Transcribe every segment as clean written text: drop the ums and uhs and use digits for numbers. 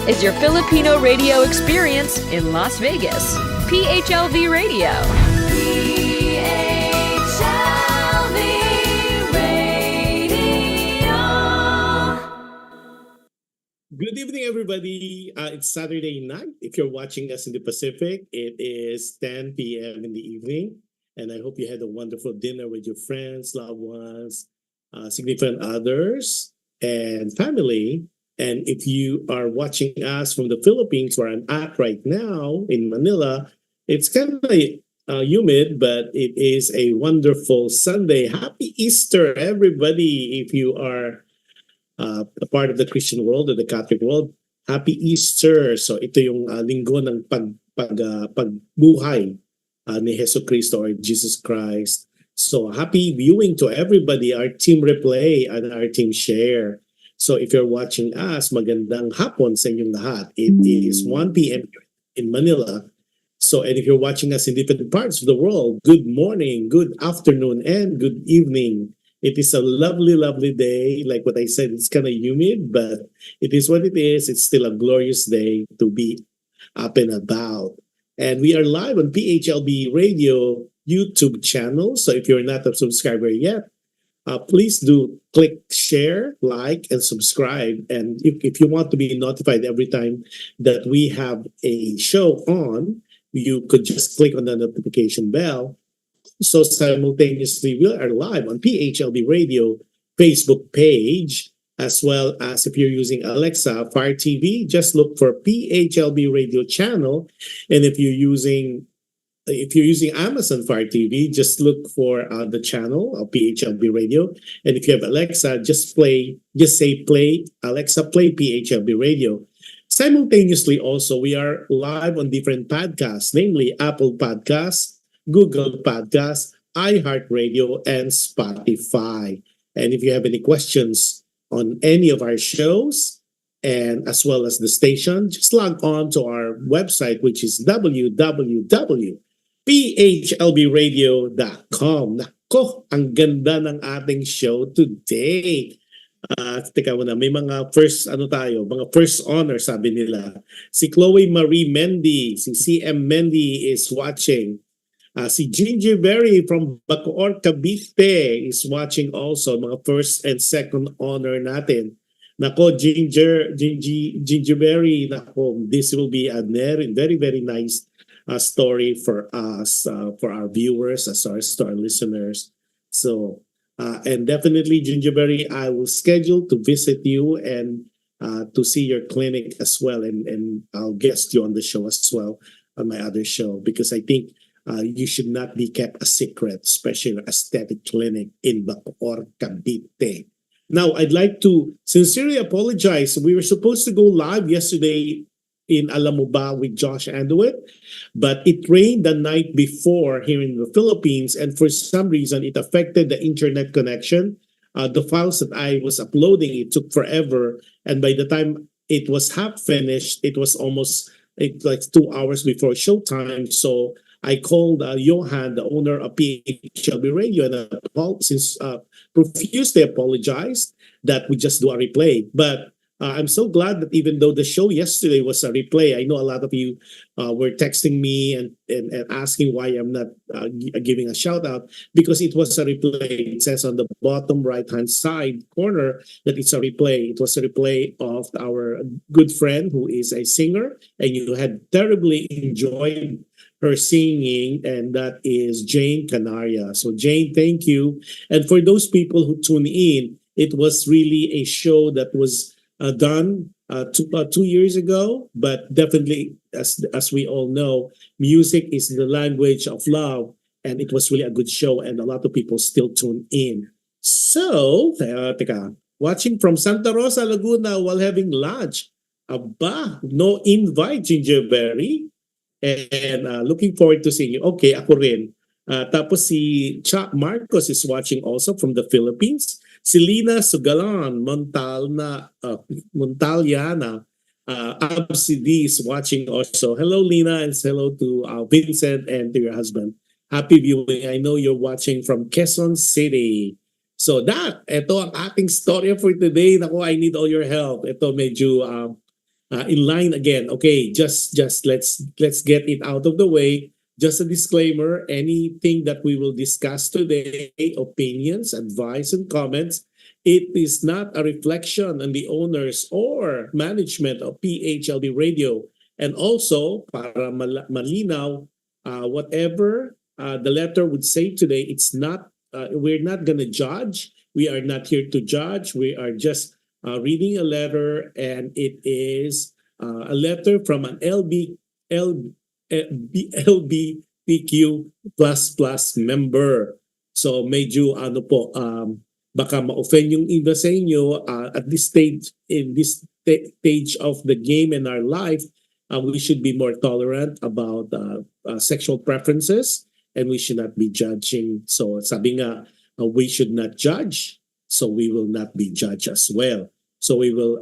is your Filipino radio experience in Las Vegas. PHLV Radio. PHLV Radio. Good evening, everybody. It's Saturday night. If you're watching us in the Pacific, it is 10 p.m. in the evening. And I hope you had a wonderful dinner with your friends, loved ones, significant others, and family. And if you are watching us from the Philippines, where I'm at right now in Manila, it's kind of humid, but it is a wonderful Sunday. Happy Easter, everybody. If you are a part of the Christian world or the Catholic world, happy Easter. So ito yung linggo ng pagbuhay ni Jesu Cristo or Jesus Christ. So happy viewing to everybody, our team replay and our team share. So if you're watching us, magandang hapon sa inyong lahat. It is 1 p.m. in Manila. So, and if you're watching us in different parts of the world, good morning, good afternoon, and good evening. It is a lovely, lovely day. Like what I said, it's kind of humid, but it is what it is. It's still a glorious day to be up and about. And we are live on PHLB Radio YouTube channel. So if you're not a subscriber yet, please do click share, like, and subscribe. And if you want to be notified every time that we have a show on, you could just click on the notification bell. So simultaneously, we are live on PHLB Radio Facebook page, as well as if you're using Alexa, Fire TV, just look for PHLB Radio channel. And if you're using Amazon Fire TV, just look for the channel of PHLB Radio. And if you have Alexa, just say play, Alexa, play PHLB Radio. Simultaneously also, we are live on different podcasts, namely Apple Podcasts, Google Podcasts, iHeartRadio, and Spotify. And if you have any questions on any of our shows, and as well as the station, just log on to our website, which is www.phlbradio.com. Nako, ang ganda ng ating show today. Teka muna, may mga mga first honor, sabi nila. Si Chloe Marie Mendy, si CM Mendy is watching. Si Ginger Berry from Bacoor, Cavite is watching also. Mga first and second honor natin. Nako, Ginger Berry, nako, this will be a very, very, very nice story for us, for our viewers, as well as to our listeners. So, and definitely, Gingerberry, I will schedule to visit you and to see your clinic as well, and I'll guest you on the show as well, on my other show, because I think you should not be kept a secret, especially your aesthetic clinic in Bacoor, Cavite. Now, I'd like to sincerely apologize. We were supposed to go live yesterday in Alam Mo Ba with Josh Anduit, but it rained the night before here in the Philippines, and for some reason it affected the internet connection. The files that I was uploading, it took forever, and by the time it was half finished, it was almost like 2 hours before showtime. So I called Johan, the owner of PHLB Radio, and profusely apologized that we just do a replay. But I'm so glad that even though the show yesterday was a replay, I know a lot of you were texting me and asking why I'm not giving a shout out, because it was a replay. It says on the bottom right-hand side corner that it's a replay. It was a replay of our good friend who is a singer, and you had terribly enjoyed her singing, and that is Jane Canaria. So Jane, thank you. And for those people who tune in, it was really a show that was done 2 years ago, but definitely, as we all know, music is the language of love, and it was really a good show, and a lot of people still tune in. So, watching from Santa Rosa, Laguna while having lunch. Aba, no invite, Gingerberry. And looking forward to seeing you. Okay, ako rin. Tapos si Cha Marcos is watching also from the Philippines. Si Lina Sugalan, Montaliana, Absidi is watching also. Hello, Lina, and hello to Vincent and to your husband. Happy viewing. I know you're watching from Quezon City. So ito ang ating story for today. Naku, I need all your help. Ito medyo in line again. Okay, just let's get it out of the way. Just a disclaimer, anything that we will discuss today, opinions, advice, and comments, it is not a reflection on the owners or management of PHLV Radio. And also, para malinaw, whatever the letter would say today, it's not, we're not going to judge. We are not here to judge. We are just reading a letter, and it is a letter from an LGBTQ plus member. So medyo ano po, baka ma-offend yung iba sa inyo at this stage, in this stage of the game in our life, we should be more tolerant about sexual preferences, and we should not be judging. So sabi nga, we should not judge, so we will not be judged as well. So we will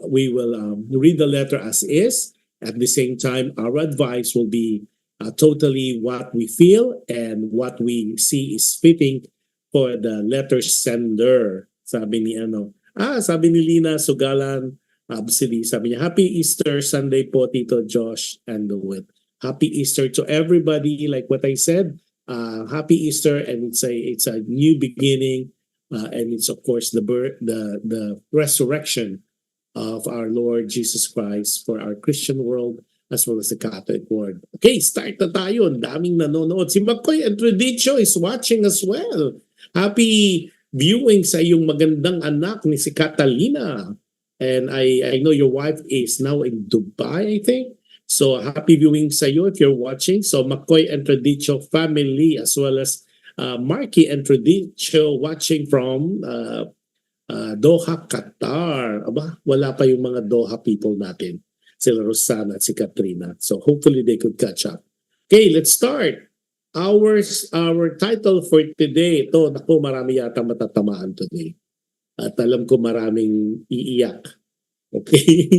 read the letter as is. At the same time, our advice will be totally what we feel and what we see is fitting for the letter sender. Sabi ni sabi ni Lina Sugalan, sabi niya, Happy Easter Sunday po, Tito Josh and the Wit. Happy Easter to everybody. Like what I said, Happy Easter, and it's a new beginning, and it's of course the resurrection of our Lord Jesus Christ for our Christian world as well as the Catholic world. Okay, start na tayo. Ang daming nanonood. Si Makoy Entredicho is watching as well. Happy viewing sa iyong magandang anak ni si Catalina. And I know your wife is now in Dubai, I think. So happy viewing sa iyo if you're watching. So Makoy Entredicho family as well as Marky Entredicho watching from Doha, Qatar. Aba, wala pa yung mga Doha people natin. Sila Rosana at si Katrina. So hopefully they could catch up. Okay, let's start. Our title for today, ito, naku, marami yata matatamaan today. At alam ko maraming iiyak. Okay?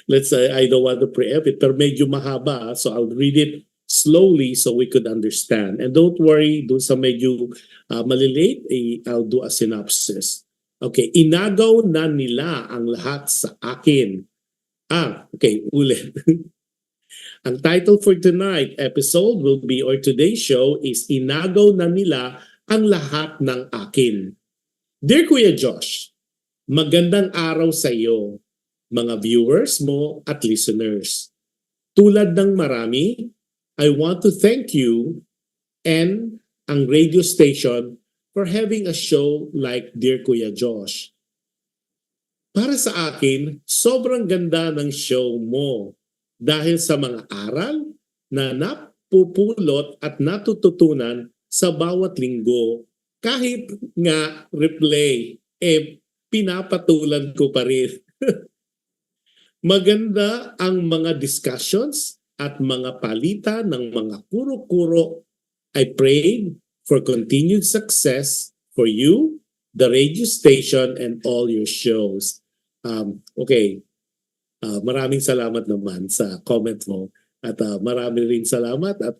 I don't want to preempt it, pero medyo mahaba. So I'll read it slowly so we could understand. And don't worry, dun sa medyo malilate, I'll do a synopsis. Okay, inagaw na nila ang lahat sa akin. Okay, ulit. Ang title for tonight episode will be, or today's show is, Inagaw na nila ang lahat ng akin. Dear Kuya Josh, magandang araw sa iyo, mga viewers mo at listeners. Tulad ng marami, I want to thank you and ang radio station for having a show like Dear Kuya Josh. Para sa akin, sobrang ganda ng show mo dahil sa mga aral na napupulot at natututunan sa bawat linggo. Kahit nga replay, pinapatulan ko pa rin. Maganda ang mga discussions at mga palitan ng mga kuro-kuro. I pray for continued success for you, the radio station, and all your shows. Okay. Maraming salamat naman sa comment mo. At marami rin salamat at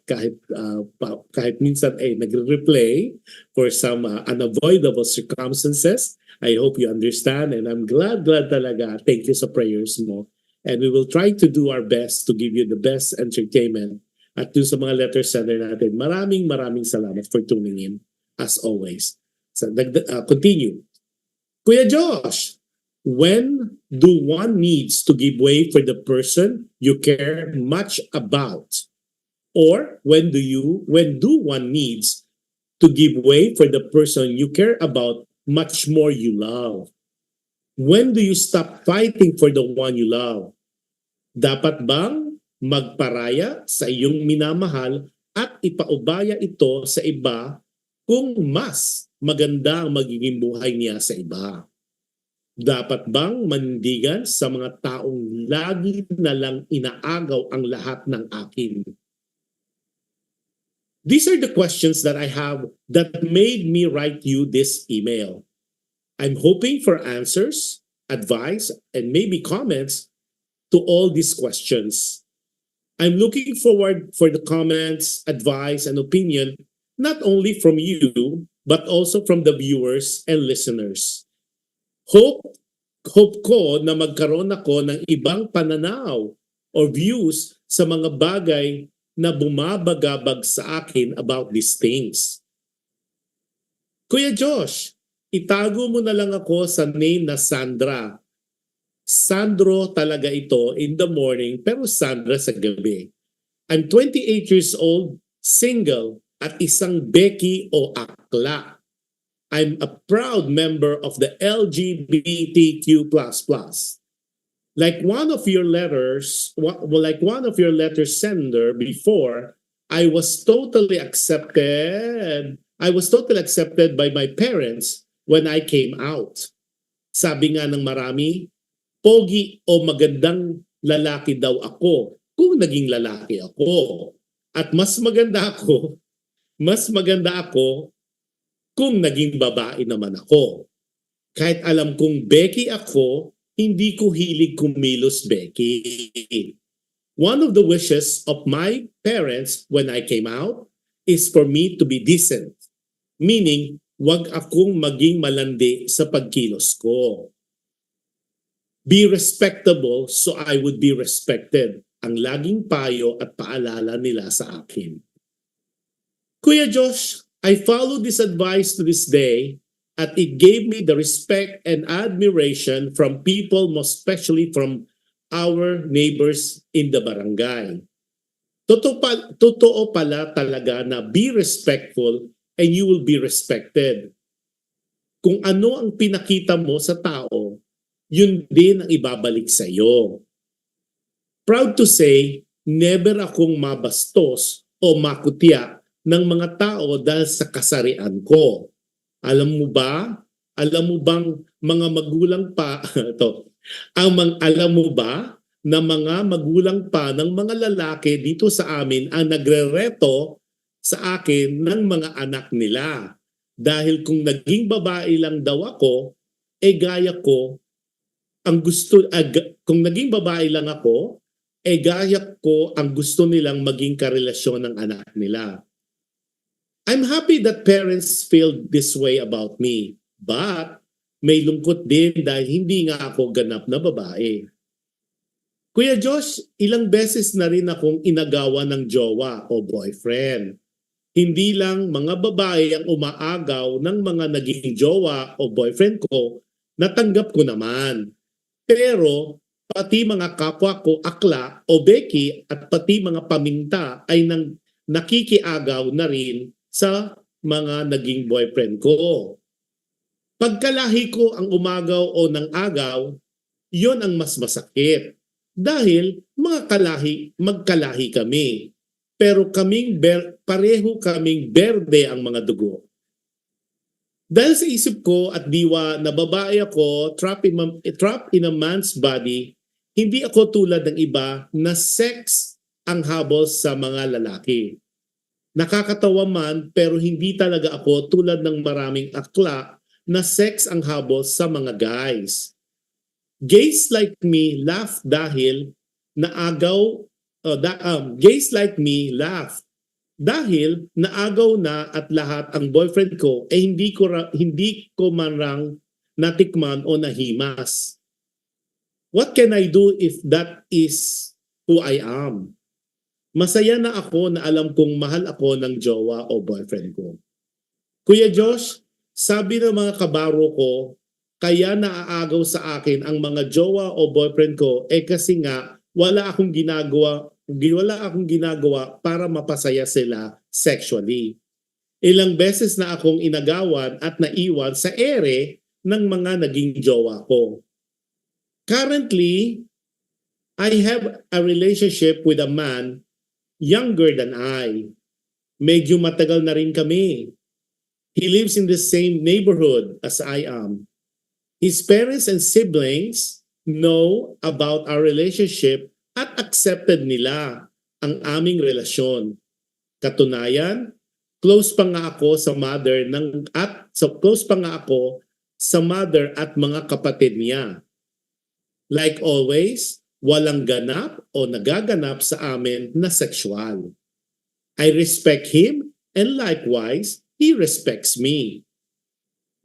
kahit minsan nagre-replay for some unavoidable circumstances. I hope you understand, and I'm glad talaga. Thank you sa prayers mo. And we will try to do our best to give you the best entertainment. At dun sa mga letter sender natin, maraming salamat for tuning in as always. So, continue. Kuya Josh, when do one needs to give way for the person you care much about? Or when do one needs to give way for the person you care about much more you love? When do you stop fighting for the one you love? Dapat bang magparaya sa iyong minamahal at ipaubaya ito sa iba kung mas maganda ang magiging buhay niya sa iba? Dapat bang manindigan sa mga taong lagi na lang inaagaw ang lahat ng akin? These are the questions that I have that made me write you this email. I'm hoping for answers, advice, and maybe comments to all these questions. I'm looking forward for the comments, advice, and opinion, not only from you, but also from the viewers and listeners. Hope Hope ko na magkaroon ako ng ibang pananaw or views sa mga bagay na bumabagabag sa akin about these things. Kuya Josh, itago mo na lang ako sa name na Sandra. Sandro talaga ito in the morning pero Sandra sa gabi. I'm 28 years old, single, at isang Becky o akla. I'm a proud member of the LGBTQ++. Like one of your letters sender before, I was totally accepted. I was totally accepted by my parents when I came out. Sabi nga ng marami, pogi o magandang lalaki daw ako kung naging lalaki ako. At mas maganda ako kung naging babae naman ako. Kahit alam kong Becky ako, hindi ko hilig kumilos Becky. One of the wishes of my parents when I came out is for me to be decent. Meaning, wag akong maging malandi sa pagkilos ko. Be respectable so I would be respected. Ang laging payo at paalala nila sa akin. Kuya Josh, I followed this advice to this day at it gave me the respect and admiration from people, most especially from our neighbors in the barangay. Totoo pala talaga na be respectful and you will be respected. Kung ano ang pinakita mo sa tao, yun din ang ibabalik sa iyo. Proud to say, never akong mabastos o makutya ng mga tao dahil sa kasarian ko. Alam mo bang mga magulang pa alam mo ba na mga magulang pa ng mga lalaki dito sa amin ang nagrereto sa akin ng mga anak nila. Dahil kung naging babae lang daw ako, gaya ko ang gusto kung naging babae lang ako, gaya ko ang gusto nilang maging karelasyon ng anak nila. I'm happy that parents feel this way about me, but may lungkot din dahil hindi nga ako ganap na babae. Kuya Josh, ilang beses na rin akong inagawan ng jowa o boyfriend. Hindi lang mga babae ang umaagaw ng mga naging jowa o boyfriend ko, natanggap ko naman. Pero pati mga kapwa ko akla o Becky at pati mga paminta ay nakikiagaw na rin sa mga naging boyfriend ko. Pagkalahi ko ang umagaw o nang agaw, yon ang mas masakit. Dahil magkalahi kami. Pero pareho kaming berde ang mga dugo. Dahil sa isip ko at diwa na babae ako, trapped in a man's body, hindi ako tulad ng iba na sex ang habol sa mga lalaki. Nakakatawa man pero hindi talaga ako tulad ng maraming akla na sex ang habol sa mga guys. Gays like me laugh dahil gays like me laugh dahil naagaw na at lahat ang boyfriend ko hindi ko man lang natikman o nahimas. What can I do if that is who I am? Masaya na ako na alam kong mahal ako ng jowa o boyfriend ko. Kuya Josh, sabi ng mga kabaro ko, kaya naaagaw sa akin ang mga jowa o boyfriend ko kasi nga wala akong ginagawa para mapasaya sila sexually. Ilang beses na akong inagawan at naiwan sa ere ng mga naging jowa ko. Currently, I have a relationship with a man younger than I. Medyo matagal na rin kami. He lives in the same neighborhood as I am. His parents and siblings know about our relationship at accepted nila ang aming relasyon. Katunayan, close pa nga ako sa mother at mga kapatid niya. Like always, walang ganap o nagaganap sa amin na sexual. I respect him and likewise, he respects me.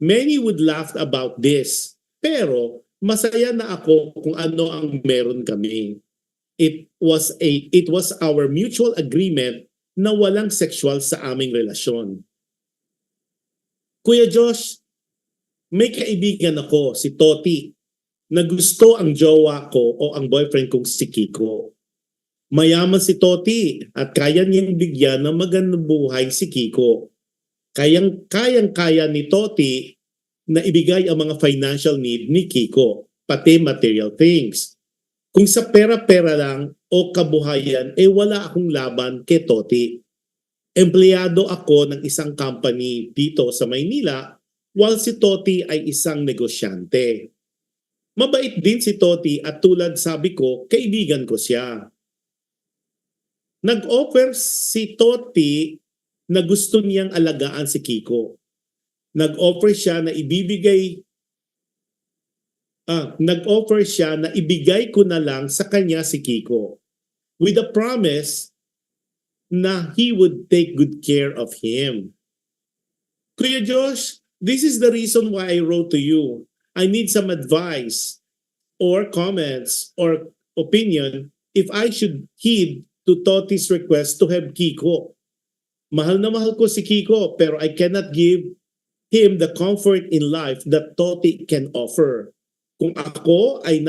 Many would laugh about this, pero masaya na ako kung ano ang meron kami. It was our mutual agreement na walang sexual sa aming relasyon. Kuya Josh, may kaibigan ako, si Toti, na gusto ang jowa ko o ang boyfriend kong si Kiko. Mayaman si Toti at kaya niyang bigyan ng magandang buhay si Kiko. Kayang-kaya ni Toti na ibigay ang mga financial need ni Kiko, pati material things. Kung sa pera-pera lang o kabuhayan, wala akong laban kay Toti. Empleyado ako ng isang company dito sa Maynila, while si Toti ay isang negosyante. Mabait din si Toti at tulad sabi ko, kaibigan ko siya. Nag-offer si Toti na gusto niyang alagaan si Kiko. Nag-offer siya na ibigay ko na lang sa kanya si Kiko with a promise na he would take good care of him. Kuya Josh, this is the reason why I wrote to you. I need some advice or comments or opinion if I should heed to Toti's request to have Kiko. Mahal na mahal ko si Kiko pero I cannot give him the comfort in life that Toti can offer. Kung ako ay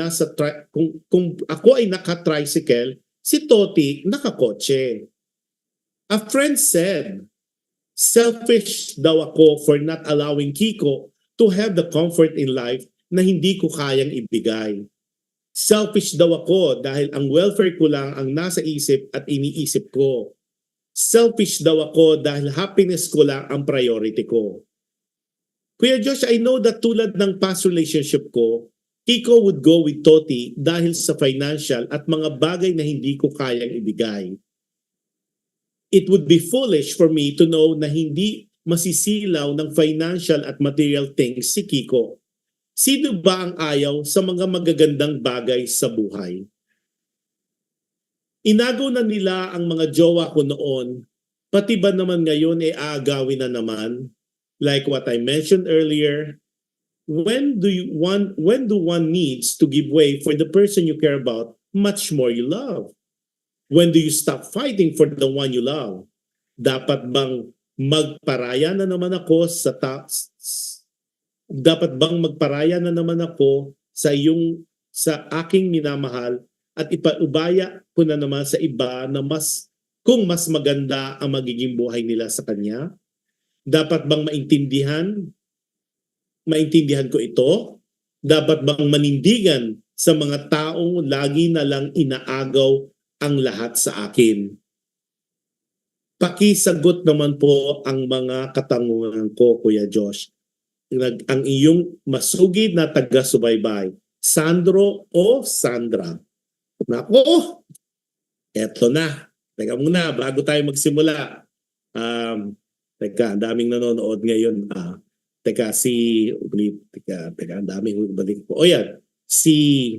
naka-tricycle, si Toti nakakotse. A friend said, selfish daw ako for not allowing Kiko to have the comfort in life na hindi ko kayang ibigay. Selfish daw ako dahil ang welfare ko lang ang nasa isip at iniisip ko. Selfish daw ako dahil happiness ko lang ang priority ko. Kuya Josh, I know that tulad ng past relationship ko, Kiko would go with Toti dahil sa financial at mga bagay na hindi ko kayang ibigay. It would be foolish for me to know na hindi masisilaw ng financial at material things si Kiko. Sino ba ang ayaw sa mga magagandang bagay sa buhay? Inagaw na nila ang mga jowa ko noon, pati ba naman ngayon aagawin na naman? Like what I mentioned earlier, when do one needs to give way for the person you care about much more you love? When do you stop fighting for the one you love? Dapat bang magparaya na naman ako sa aking minamahal at ipaubaya ko na naman sa iba na kung mas maganda ang magiging buhay nila sa kanya? Dapat bang maintindihan ko ito? Dapat bang manindigan sa mga taong lagi na lang inaagaw ang lahat sa akin? Pakisagot naman po ang mga katanungan ko, Kuya Josh. Ang iyong masugid na taga-subaybay, Sandro o Sandra? Nako, eto na. Teka muna, bago tayo magsimula. Ang daming nanonood ngayon. Ang daming balik po. O yan, si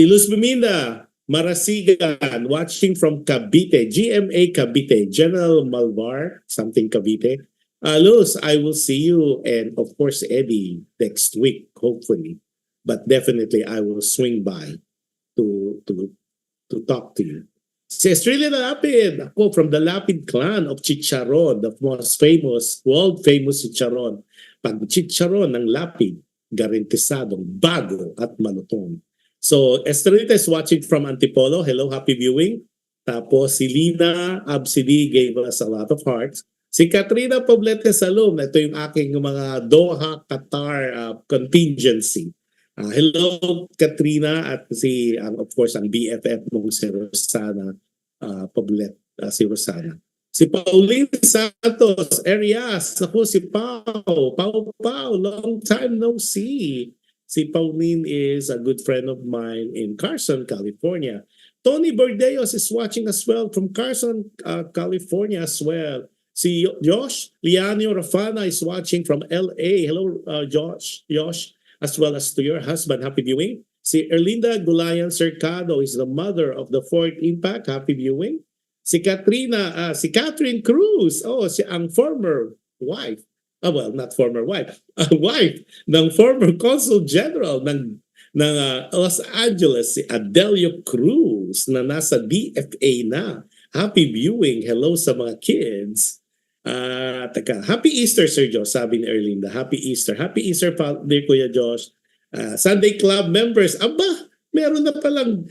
Luz Biminda, Marasigan, watching from Cavite, GMA Cavite, General Malvar, something Cavite. Luz, I will see you and of course Eddie next week, hopefully. But definitely I will swing by to talk to you. Si Estrella Lapid, ako from the Lapid clan of Chicharon, the most famous, world-famous Chicharon. Pag Chicharon ng Lapid, garantisadong bago at malutong. So Estrella is watching from Antipolo. Hello, happy viewing. Tapos si Lina Absidi gave us a lot of hearts. Si Katrina Poblete Salom, ito yung aking mga Doha, Qatar contingency. Hello Katrina at of course ang BFF mong si Rosana Poblete, si Rosana. Si Pauline Santos, Arias, ako si Pau, long time no see. Si Pauline is a good friend of mine in Carson, California. Tony Bordeos is watching as well from Carson, California as well. Si Josh Lianio Rafana is watching from LA. Hello, Josh, as well as to your husband. Happy viewing. Si Erlinda Gulayan Cercado is the mother of the Fourth Impact. Happy viewing. Si Catherine Cruz, ang former wife well, not former wife, wife ng former Consul General ng Los Angeles, si Adelio Cruz, na nasa DFA na. Happy viewing. Hello sa mga kids. Happy Easter, Sir Josh, sabi ni Erlinda. Happy Easter. Happy Easter, dear Kuya Josh. Sunday Club members. Aba, meron na palang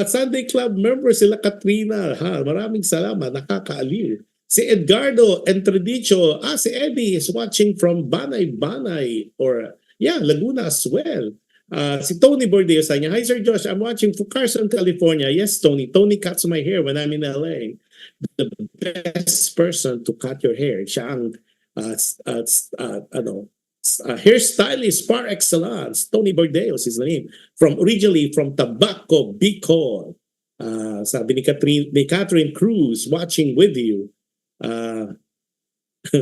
Sunday Club members sila Katrina. Maraming salamat. Nakakaaliw. Si Edgardo Entradicho, si Eddie is watching from Banay or Laguna as well. Si Tony Bordeo sa niya, hi Sir Josh, I'm watching from Carson, California. Yes, Tony. Tony cuts my hair when I'm in LA. The best person to cut your hair. Siya ang hairstylist par excellence. Tony Bordeo is his name. Originally from Tabaco, Bicol. Sabi ni Catherine Cruz, watching with you.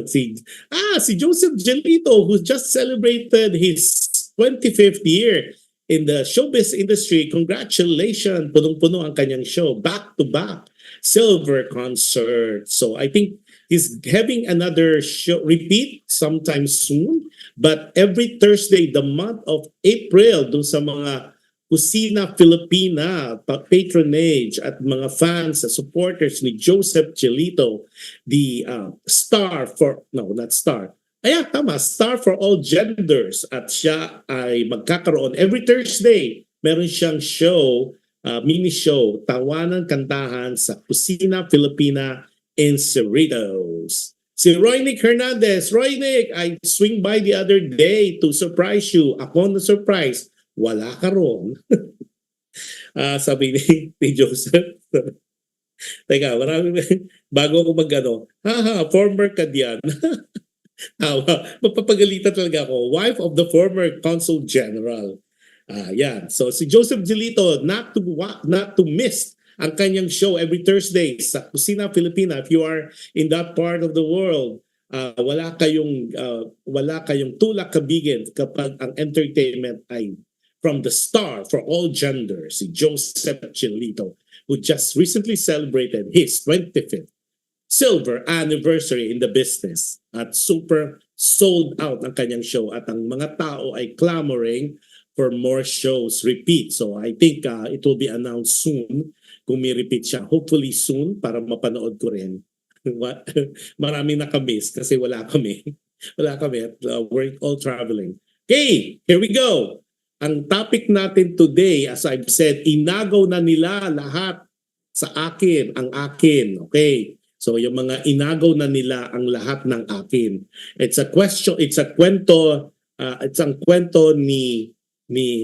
Si Joseph Gelito, who just celebrated his 25th year in the showbiz industry. Congratulations! Punong-puno ang kanyang show. Back-to-back silver concert. So I think he's having another show repeat sometime soon. But every Thursday, the month of April, dun sa mga Kusina Filipina, patronage at mga fans, supporters ni Joseph Gelito, the star for all genders. At siya ay magkakaroon every Thursday. Meron siyang show, mini show, Tawanan Kantahan sa Kusina Filipina in Cerritos. Si Roynick Hernandez. Roynick, I swing by the other day to surprise you. Ako na surprise. Wala ka ron. Sabi ni Joseph. Teka, bago ako former ka diyan. Mapapagalitan talaga ako. Wife of the former Consul General. Yan. So si Joseph Gelito, not to miss ang kanyang show every Thursday sa Kusina Filipina. If you are in that part of the world, wala kayong tulak kabigin kapag ang entertainment ay from the star for all genders, si Joseph Gelito, who just recently celebrated his 25th silver anniversary in the business. At super sold out ang kanyang show at ang mga tao ay clamoring for more shows, repeat. So I think it will be announced soon kung may repeat siya. Hopefully soon para mapanood ko rin. Maraming nakamiss kasi wala kami. Wala kami at we're all traveling. Okay, here we go. Ang topic natin today, as I've said, inagaw na nila lahat sa akin, ang akin. Okay? So yung mga inagaw na nila ang lahat ng akin. It's ang kwento ni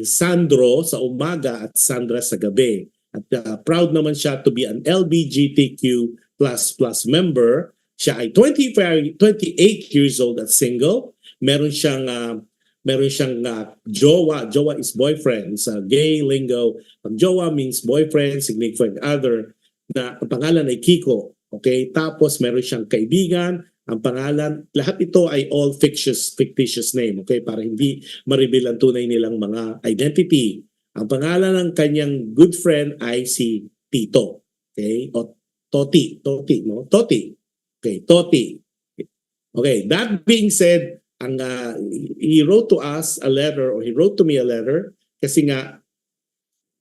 Sandro sa umaga at Sandra sa gabi. At proud naman siya to be an LGBTQ++ member. Siya ay 28 years old at single. Meron siyang jowa. Jowa is boyfriend. Sa gay lingo, pag jowa means boyfriend, significant other, na ang pangalan ay Kiko. Okay? Tapos meron siyang kaibigan. Ang pangalan, lahat ito ay all fictitious name. Okay? Para hindi ma-reveal ang tunay nilang mga identity. Ang pangalan ng kanyang good friend ay si Tito. Okay? O Toti, no? Toti. Okay, Toti. Okay, that being said, he wrote to us a letter, or he wrote to me a letter kasi nga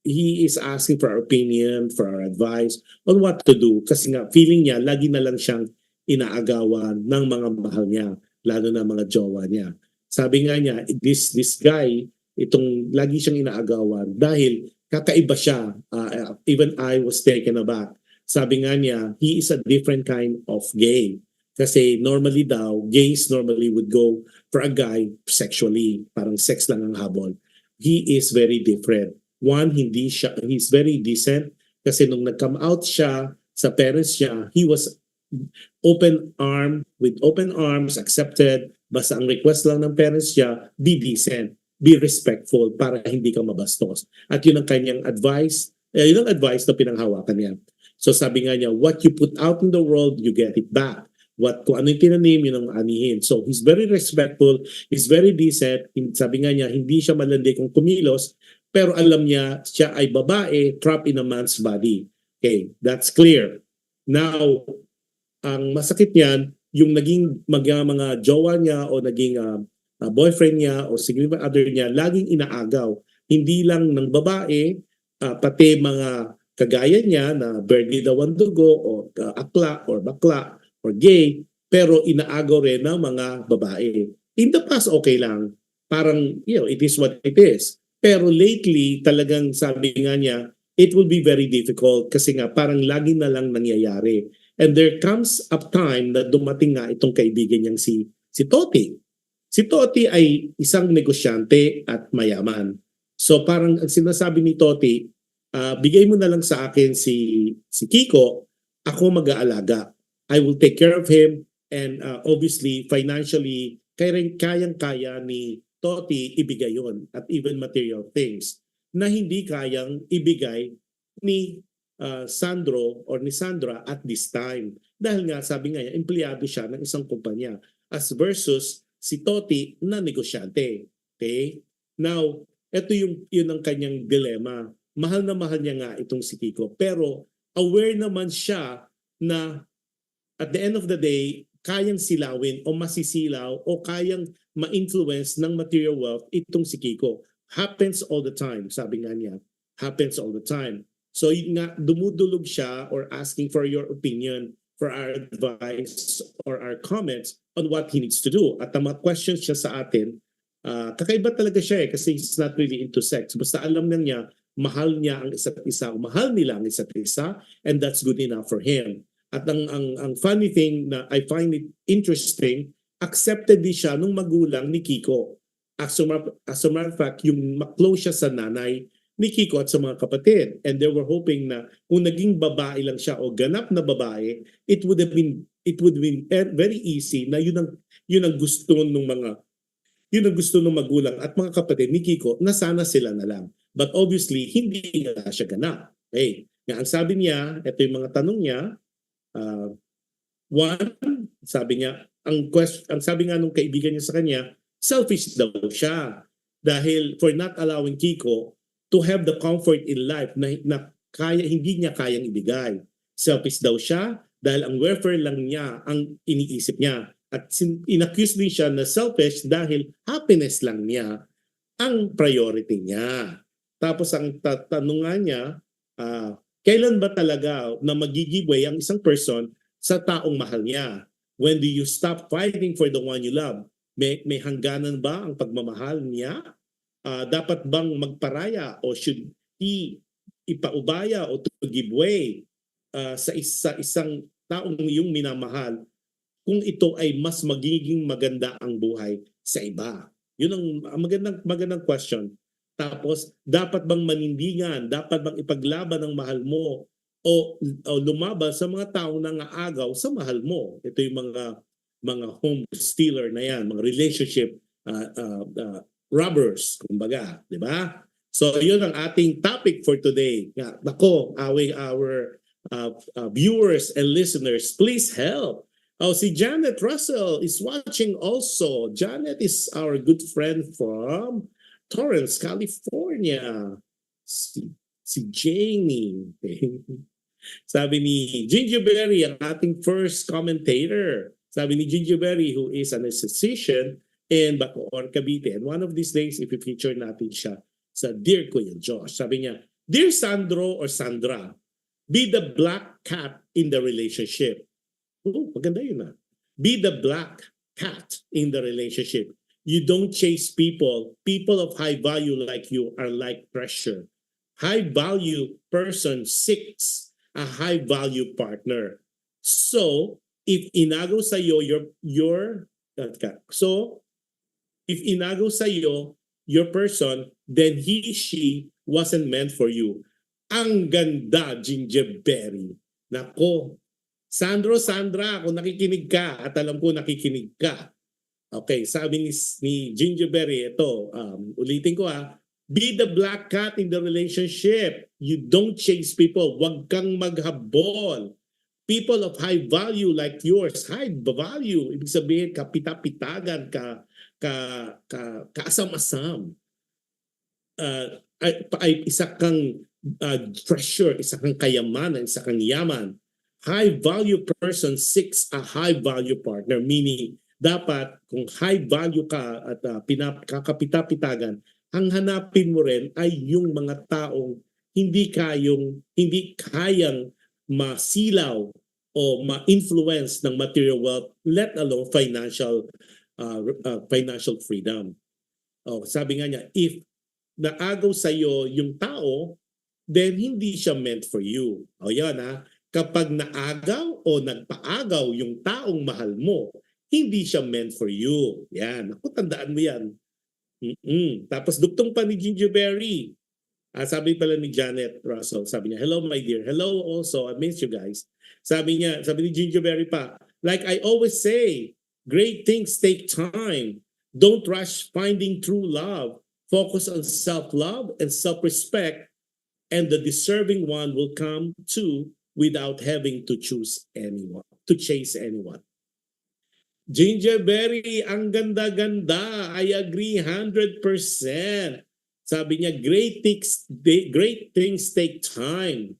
he is asking for our opinion, for our advice on what to do kasi nga feeling niya lagi na lang siyang inaagawan ng mga mahal niya, lalo na mga jowa niya. Sabi nga niya, this guy, itong lagi siyang inaagawan dahil kakaiba siya. Even I was taken aback. Sabi nga niya, he is a different kind of gay. Kasi normally daw, gays normally would go for a guy sexually. Parang sex lang ang habol. He is very different. One, he's very decent. Kasi nung nag-come out siya sa parents niya, he was with open arms, accepted. Basta ang request lang ng parents niya, be decent, be respectful para hindi ka mabastos. At yun ang kanyang advice. Yun ang advice na pinanghawakan niya. So sabi nga niya, what you put out in the world, you get it back. Kung ano yung tinanim, yun ang anihin. So he's very respectful, he's very decent. Sabi nga niya, hindi siya malandi kung kumilos, pero alam niya, siya ay babae trapped in a man's body. Okay, that's clear. Now, ang masakit niyan, yung naging mga jowa niya o naging boyfriend niya o significant other niya, laging inaagaw. Hindi lang ng babae, pati mga kagaya niya na birthday daw ang dugo o akla or bakla or gay, pero inaagaw rin ng mga babae. In the past, okay lang. Parang, it is what it is. Pero lately, talagang sabi nga niya, it will be very difficult kasi nga parang lagi na lang nangyayari. And there comes a time na dumating nga itong kaibigan niyang si Toti. Si Toti ay isang negosyante at mayaman. So parang ang sinasabi ni Toti, bigay mo na lang sa akin si Kiko, ako mag-aalaga. I will take care of him and obviously financially kayang-kaya ni Toti ibigay yon at even material things na hindi kayang ibigay ni Sandro or ni Sandra at this time. Dahil nga sabi nga niya, empleyado siya ng isang kumpanya as versus si Toti na negosyante. Okay? Now, ito yun ang kanyang dilema. Mahal na mahal niya nga itong si Kiko. Pero aware naman siya na at the end of the day, kayang silawin o masisilaw o kayang ma-influence ng material wealth itong si Kiko. Happens all the time, sabi nga niya. Happens all the time. So yun nga, dumudulog siya or asking for your opinion, for our advice or our comments on what he needs to do. At ang mga questions siya sa atin, kakaiba talaga siya kasi he's not really into sex. Basta alam na niya, mahal niya ang isa't isa, mahal nila ang isa't isa, and that's good enough for him. At ang funny thing na I find it interesting, accepted din siya nung magulang ni Kiko. As a matter of fact, yung close siya sa nanay ni Kiko at sa mga kapatid. And they were hoping na kung naging babae lang siya o ganap na babae, it would have been very easy na yun ang gusto ng magulang at mga kapatid ni Kiko na sana sila na lang. But obviously, hindi na siya ganap. Okay. Nga, ang sabi niya, ito yung mga tanong niya. One, sabi niya, ang sabi nga nung kaibigan niya sa kanya, selfish daw siya. Dahil for not allowing Kiko to have the comfort in life na hindi niya kayang ibigay. Selfish daw siya dahil ang welfare lang niya ang iniisip niya. At inaccuse din siya na selfish dahil happiness lang niya ang priority niya. Tapos ang tanungan niya, kailan ba talaga na mag-give way ang isang person sa taong mahal niya? When do you stop fighting for the one you love? May hangganan ba ang pagmamahal niya? Dapat bang magparaya o should he ipaubaya o to give way sa isang taong iyong minamahal kung ito ay mas magiging maganda ang buhay sa iba? Yun ang magandang question. Tapos, dapat bang manindigan? Dapat bang ipaglaban ang mahal mo o lumaban sa mga taong nangaagaw sa mahal mo? Ito yung mga home stealer na yan, mga relationship robbers, kumbaga, di ba? So, yun ang ating topic for today. Nako, our viewers and listeners, please help. Si Janet Russell is watching also. Janet is our good friend from Torrance, California. Si Jamie. Sabi ni Gingerberry, ang ating first commentator. Sabi ni Gingerberry, who is an esthetician in Bacoor, Cavite. And one of these days, if-feature natin siya sa Dear Kuya Josh. Sabi niya, Dear Sandro or Sandra, be the black cat in the relationship. Maganda yun . Be the black cat in the relationship. You don't chase people. People of high value like you are like pressure. High value person seeks a high value partner. So, if inagaw sa iyo if inagaw sa iyo your person, then she wasn't meant for you. Ang ganda, Gingerberry. Nako, Sandra, kung nakikinig ka at alam ko nakikinig ka. Okay, sabi ni Gingerberry, ito, ulitin ko be the black cat in the relationship. You don't chase people. Huwag kang maghabol. People of high value like yours, high value, ibig sabihin kapita-pitagan, kaasam-asam. Ay isa kang treasure, isa kang kayamanan, isa kang yaman. high value person seeks a high value partner, meaning dapat kung high value ka at kakapita-pitagan, ang hanapin mo rin ay yung mga taong hindi kayang masilaw o ma-influence ng material wealth, let alone financial freedom. Sabi nga niya, if naagaw sa iyo yung tao, then hindi siya meant for you. Yan ha. Kapag naagaw o nagpaagaw yung taong mahal mo, hindi siya meant for you. Yan. Ako, tandaan mo yan. Tapos duktong pa ni Gingerberry. Sabi pala ni Janet Russell, sabi niya, hello my dear. Hello also, I miss you guys. Sabi ni Gingerberry pa, like I always say, great things take time. Don't rush finding true love. Focus on self-love and self-respect, and the deserving one will come too without having to chase anyone. Gingerberry, ang ganda-ganda. I agree 100%. Sabi niya, great things take time.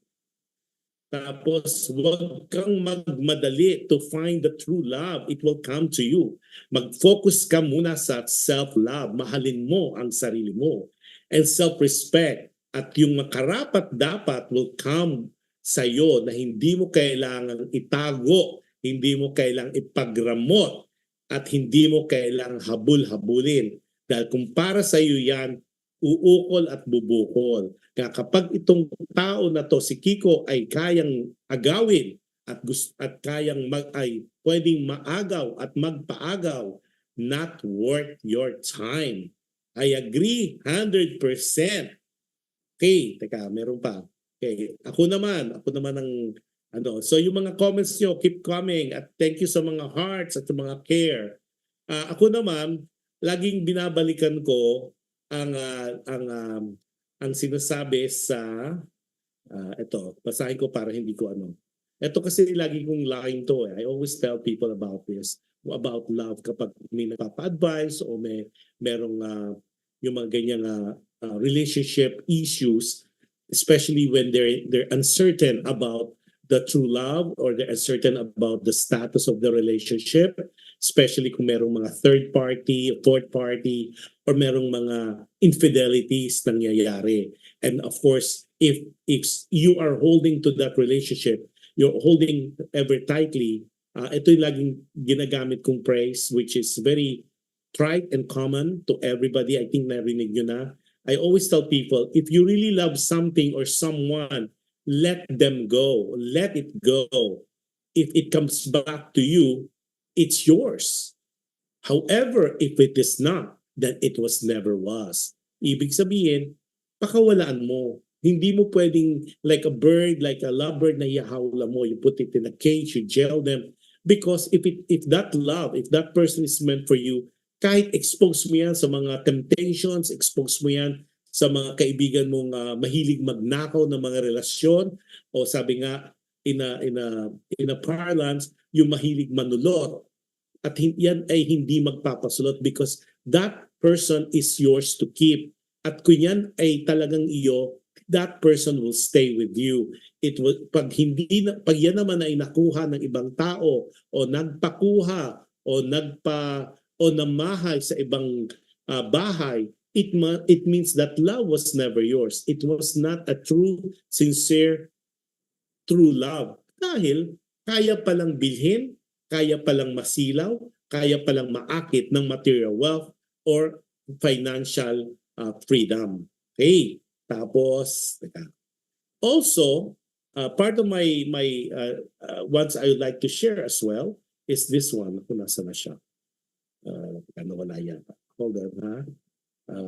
Tapos, huwag kang magmadali to find the true love. It will come to you. Mag-focus ka muna sa self-love. Mahalin mo ang sarili mo. And self-respect. At yung makarapat-dapat will come sa iyo na hindi mo kailangang itago, hindi mo kailangang ipagramot, at hindi mo kailangang habul-habulin. Dahil kung para sa iyo yan, uukol at bubukol. Kaya kapag itong tao na to, si Kiko, ay kayang agawin at kayang pwedeng maagaw at magpaagaw, not worth your time. I agree 100%. Okay, teka, meron pa. Okay, ako naman ang so yung mga comments nyo, keep coming, at thank you sa mga hearts at sa mga care. Ako naman, laging binabalikan ko ang sinasabi sa ito, basahin ko para hindi ko Ito kasi lagi kong line to. I always tell people about this, about love kapag may nagpapa-advise o merong yung mga ganyang relationship issues, especially when they're uncertain about the true love or they're uncertain about the status of the relationship, especially kung merong mga third party, fourth party, or merong mga infidelities nangyayari. And of course, if you are holding to that relationship, you're holding ever tightly, ito yung laging ginagamit kong phrase, which is very trite and common to everybody. I think narinig nyo na. I always tell people, if you really love something or someone, let them go. Let it go. If it comes back to you, it's yours. However, if it is not, then it never was. Ibig sabihin, pakawalaan mo. Hindi mo pwedeng like a bird, like a lovebird na ihahawla mo. You put it in a cage, you jail them. Because if that love, if that person is meant for you, kahit expose mo yan sa mga temptations, expose mo yan sa mga kaibigan mong mahilig magnakaw ng mga relasyon, o sabi nga in a parlance, yung mahilig manulot, at yan ay hindi magpapasulot because that person is yours to keep. At kung yan ay talagang iyo, that person will stay with you. Pag yan naman ay nakuha ng ibang tao o nagpakuha o namahay sa ibang bahay, it means that love was never yours. It was not a true, sincere, true love. Dahil kaya palang bilhin, kaya palang masilaw, kaya palang maakit ng material wealth or financial freedom. Okay. Tapos, also, part of my ones I would like to share as well is this one. Kung nasa na siya. Wala yan. Hold on, ha?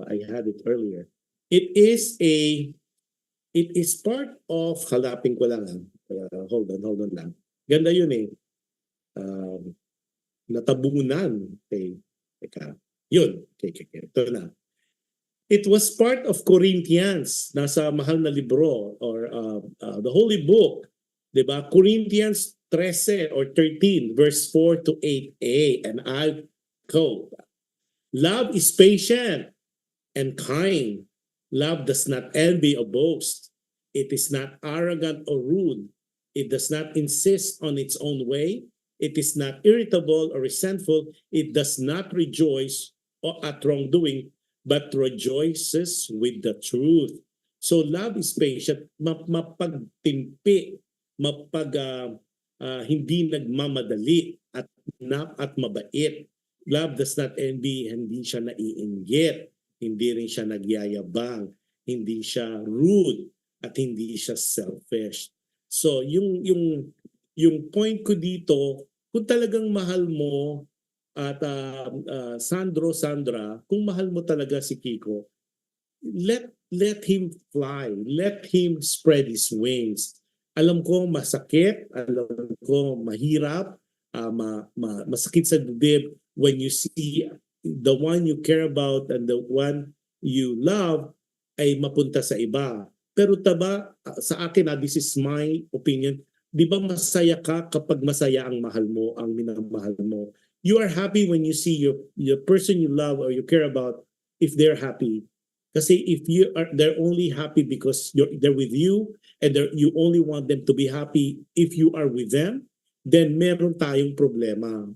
I had it earlier. It is part of, halapin ko lang. Hold on lang. Ganda yun eh. Natabunan. Okay. Teka. Yun. Okay. Ito na. It was part of Corinthians, nasa mahal na libro or the Holy Book, 'di ba? Corinthians 13 or 13 verse 4 to 8a, and I quote, "Love is patient and kind. Love does not envy or boast. It is not arrogant or rude. It does not insist on its own way. It is not irritable or resentful. It does not rejoice at wrongdoing, but rejoices with the truth. So love is patient, mapagtimpi, hindi nagmamadali at mabait. Love does not envy, hindi siya naiinggit, hindi rin siya nagyayabang, hindi siya rude, at hindi siya selfish. So yung point ko dito, kung talagang mahal mo at Sandra, kung mahal mo talaga si Kiko, let him fly, let him spread his wings. Alam ko masakit, alam ko mahirap, masakit sa dibdib when you see the one you care about and the one you love ay mapunta sa iba. Pero taba, sa akin, this is my opinion, di ba masaya ka kapag masaya ang mahal mo, ang minamahal mo? You are happy when you see your person you love or you care about if they're happy. Kasi if they're only happy because they're with you and you only want them to be happy if you are with them, then meron tayong problema.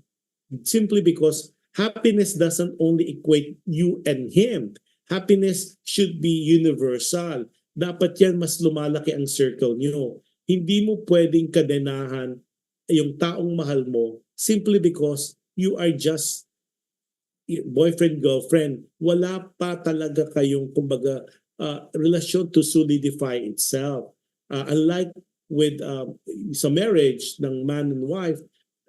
Simply because happiness doesn't only equate you and him. Happiness should be universal. Dapat yan mas lumalaki ang circle nyo. Hindi mo pwedeng kadenahan yung taong mahal mo simply because you are just boyfriend, girlfriend. Wala pa talaga kayong kumbaga relasyon to solidify itself. Unlike with sa marriage ng man and wife,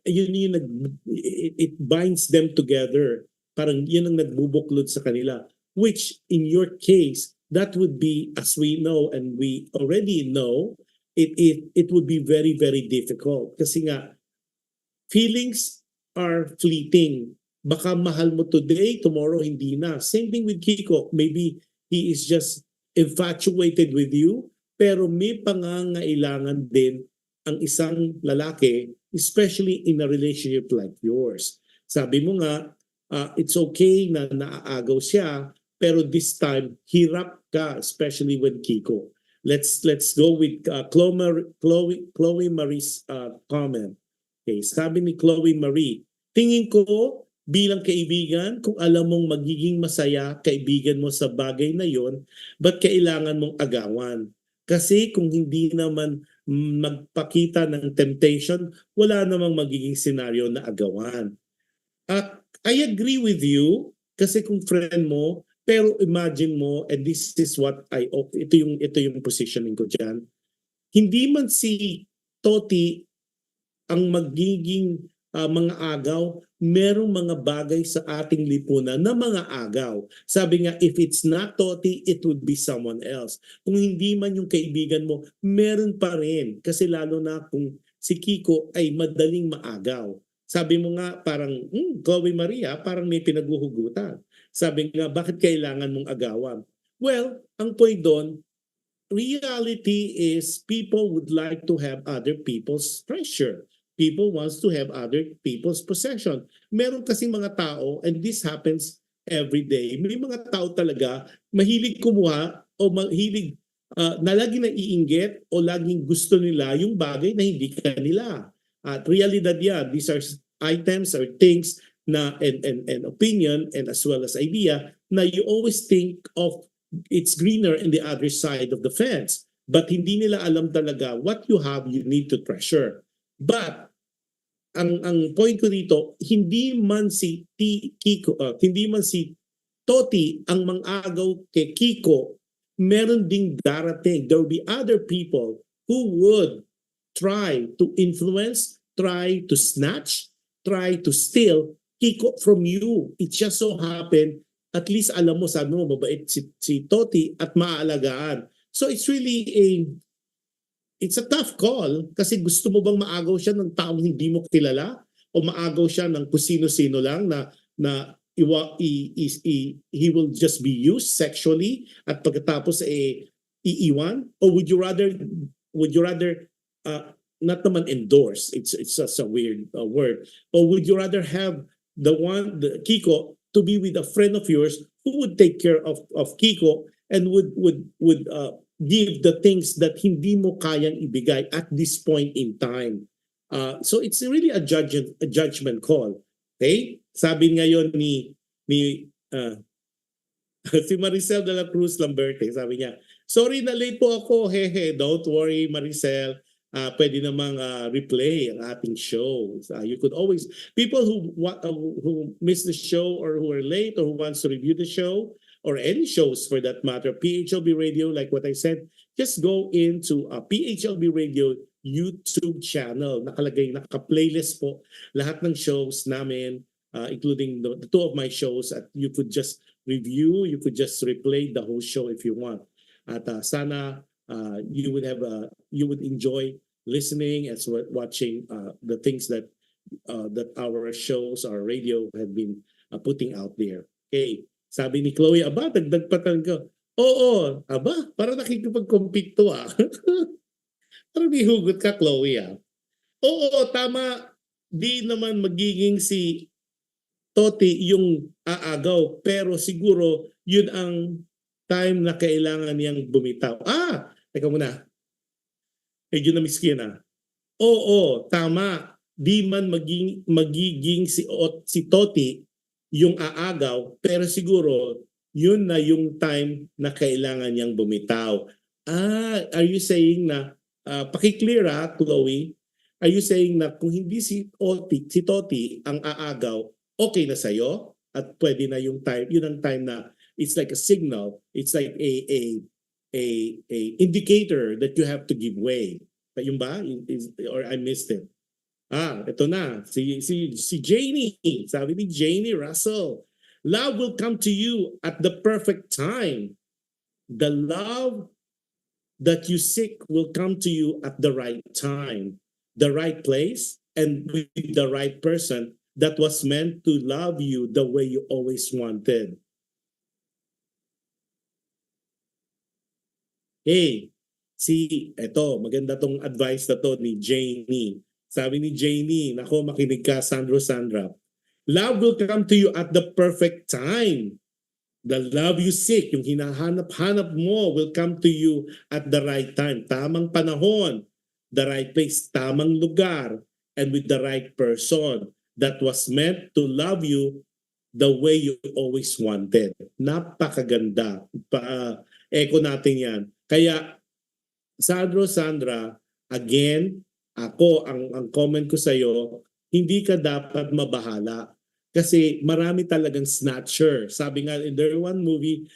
it binds them together. Parang yun ang nagbubuklod sa kanila. Which in your case, that would be, as we know and we already know, it would be very, very difficult. Kasi nga, feelings are fleeting. Baka mahal mo today, tomorrow hindi na. Same thing with Kiko. Maybe he is just infatuated with you, pero may pangangailangan din ang isang lalaki, especially in a relationship like yours. Sabi mo nga, it's okay na naaagaw siya, pero this time, hirap ka, especially when Kiko. Let's go with Chloe Marie's comment. Okay, sabi ni Chloe Marie, tingin ko bilang kaibigan, kung alam mong magiging masaya kaibigan mo sa bagay na yon, ba't kailangan mong agawan? Kasi kung hindi naman magpakita ng temptation, wala namang magiging senaryo na agawan. I agree with you, kasi kung friend mo, pero imagine mo, and this is what ito yung positioning ko dyan, hindi man si Toti ang magiging mga agaw, merong mga bagay sa ating lipunan na mga agaw. Sabi nga, if it's not Toti, it would be someone else. Kung hindi man yung kaibigan mo, meron pa rin. Kasi lalo na kung si Kiko ay madaling maagaw. Sabi mo nga, parang, Chloe Maria, parang may pinaghuhugutan. Sabi nga, bakit kailangan mong agawan? Well, ang point doon, reality is people would like to have other people's treasure. People wants to have other people's possession. Meron kasing mga tao, and this happens every day, may mga tao talaga mahilig kumuha o mahilig na laging naiinggit o laging gusto nila yung bagay na hindi kanila. At realidad yan, these are items or things na and opinion and as well as idea na you always think of it's greener in the other side of the fence. But hindi nila alam talaga what you have, you need to treasure. But ang point ko dito, hindi man si Toti ang mang-agaw kay Kiko, meron ding darating. There will be other people who would try to influence, try to snatch, try to steal Kiko from you. It just so happened, at least alam mo, sabi mo, mabait si Toti at maaalagaan. So it's really it's a tough call kasi gusto mo bang maagaw siya ng taong hindi mo kilala o maagaw siya ng kung sino-sino lang na he will just be used sexually at pagkatapos iiwan, or would you rather not naman endorse, it's just a weird word, or would you rather have the Kiko to be with a friend of yours who would take care of Kiko and would give the things that hindi mo kayang ibigay at this point in time. So it's really a judgment call. Okay? Sabi ngayon ni si Maricel de la Cruz Lamberte, sabi niya, sorry na late po ako, hehe, don't worry Maricel, pwede namang replay ang ating show. You could always, people who miss the show or who are late or who wants to review the show or any shows for that matter, PHLV Radio, like what I said, just go into PHLV Radio YouTube channel. Naka-playlist po lahat ng shows namin, including the two of my shows, at you could just review, you could just replay the whole show if you want. At sana you would enjoy listening and watching the things that our shows, our radio have been putting out there. Okay, sabi ni Chloe, aba, dagdag patan ko. Oo, aba, para nakikipag-compete to Parang may hugot ka, Chloe Oo, tama. Di naman magiging si Toti yung aagaw, pero siguro yun ang time na kailangan niyang bumitaw. Teka muna. Medyo na-miss ko yun Oo, tama. Di man magiging si Toti yung aagaw, pero siguro yun na yung time na kailangan niyang bumitaw. Are you saying na, paki-clear Chloe, are you saying na kung hindi si Toti ang aagaw, okay na sa'yo? At pwede na yung time, yun ang time na it's like a signal, it's like a indicator that you have to give way. Yun ba? Or I missed it. Ito na. Si Janie. Sabi ni Janie Russell, love will come to you at the perfect time. The love that you seek will come to you at the right time, the right place, and with the right person that was meant to love you the way you always wanted. Hey, maganda tong advice na to ni Janie. Sabi ni Janie, nako, makinig ka, Sandra. Love will come to you at the perfect time. The love you seek, yung hinahanap-hanap mo, will come to you at the right time. Tamang panahon, the right place, tamang lugar, and with the right person that was meant to love you the way you always wanted. Napakaganda. Echo natin yan. Kaya, Sandra, again, ang comment ko sa'yo, hindi ka dapat mabahala. Kasi marami talagang snatcher. Sabi nga, there's one movie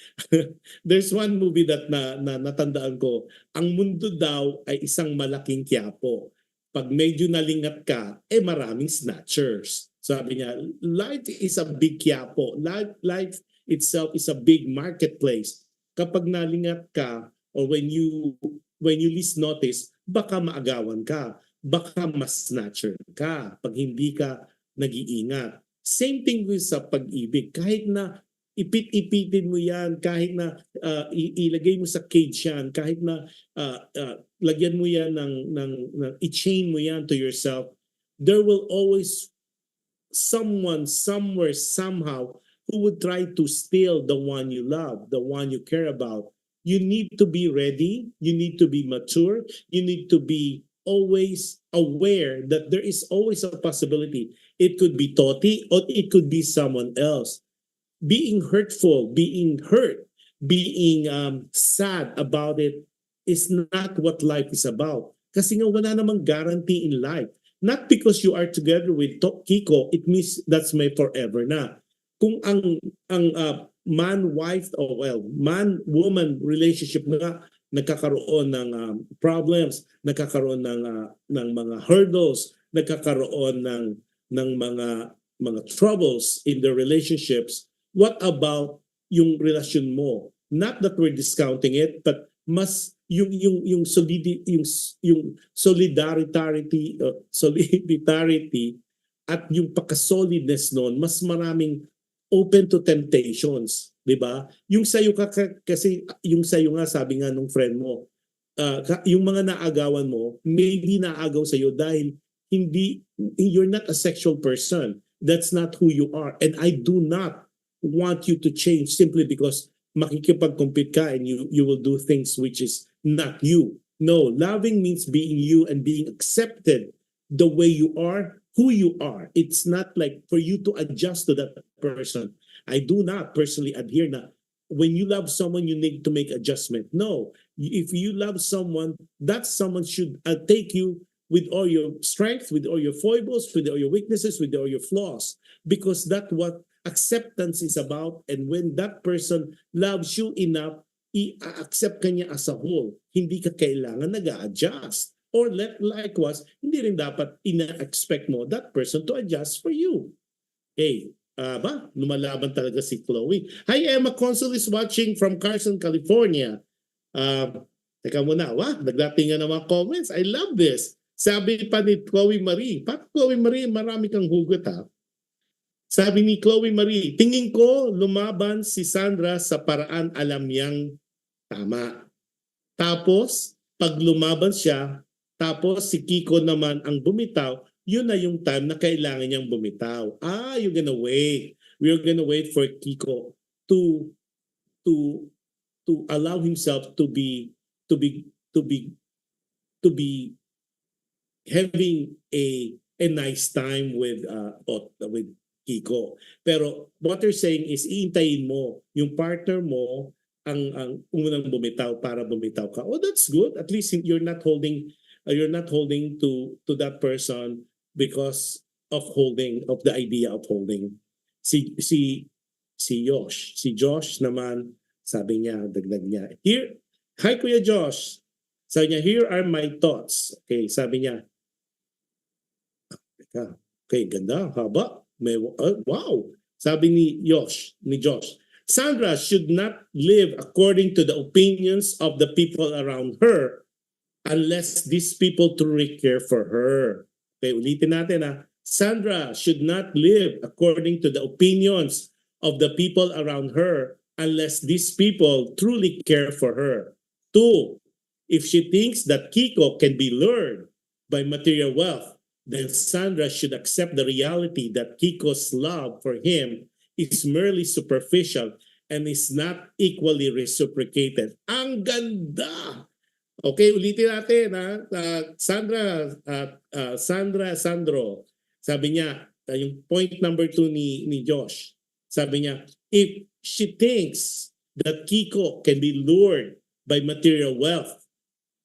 that natandaan ko, ang mundo daw ay isang malaking Quiapo. Pag medyo nalingat ka, maraming snatchers. Sabi niya, life is a big Quiapo. Life itself is a big marketplace. Kapag nalingat ka, or when you least notice, baka maagawan ka, baka mas snatcher ka pag hindi ka nag-iingat. Same thing with sa pag-ibig. Kahit na ipit-ipitin mo yan, kahit na ilagay mo sa cage yan, kahit na lagyan mo yan i-chain mo yan to yourself, there will always someone, somewhere, somehow, who would try to steal the one you love, the one you care about. You need to be ready. You need to be mature. You need to be always aware that there is always a possibility. It could be Toti or it could be someone else. Being hurtful, being hurt, being sad about it is not what life is about. Kasi nga wala namang guarantee in life. Not because you are together with Kiko, it means that's my forever na. Kung ang man-wife man-woman relationship nga nagkakaroon ng problems, nagkakaroon ng mga hurdles, nagkakaroon ng mga troubles in the relationships, what about yung relasyon mo? Not that we're discounting it, but mas yung solidarity at yung pagka-solidness noon, mas maraming open to temptations, 'di ba? Yung sayo kasi yung sayo nga sabi nga nung friend mo, yung mga naagawan mo, maybe naagaw sa iyo dahil you're not a sexual person. That's not who you are. And I do not want you to change simply because makikipag-compete ka and you will do things which is not you. No, loving means being you and being accepted the way you are, who you are. It's not like for you to adjust to that person. I do not personally adhere na when you love someone, you need to make adjustment. No, if you love someone, that someone should take you with all your strength, with all your foibles, with all your weaknesses, with all your flaws. Because that's what acceptance is about. And when that person loves you enough, i-accept ka niya as a whole. Hindi ka kailangan nag-a-adjust. Or likewise, hindi rin dapat ina-expect mo that person to adjust for you. Okay. Lumalaban talaga si Chloe. Hi, Emma Consul is watching from Carson, California. Teka muna, nagdating ng mga comments. I love this. Sabi pa ni Chloe Marie, Chloe Marie, marami kang hugot ha. Sabi ni Chloe Marie, tingin ko lumaban si Sandra sa paraan alam niyang tama. Tapos, pag lumaban siya, tapos si Kiko naman ang bumitaw, yun na yung time na kailangan niyang bumitaw. You're gonna wait. We're gonna wait for Kiko to allow himself to be having a nice time with Kiko. Pero what they're saying is iintayin mo yung partner mo ang unang bumitaw para bumitaw ka. Oh, that's good. At least you're not holding to that person because of the idea of holding. Si Josh naman sabi niya, dagdag niya. Hi Kuya Josh. Sabi niya, here are my thoughts. Okay, sabi niya. Okay, ganda, haba. Wow. Sabi ni Josh, Sandra should not live according to the opinions of the people around her unless these people truly care for her. Okay, ulitin natin ha. Sandra should not live according to the opinions of the people around her unless these people truly care for her. 2, if she thinks that Kiko can be lured by material wealth, then Sandra should accept the reality that Kiko's love for him is merely superficial and is not equally reciprocated. Ang ganda! Okay, ulitin natin ha. Sandro. Sabi niya, yung point number 2 ni Josh. Sabi niya, if she thinks that Kiko can be lured by material wealth,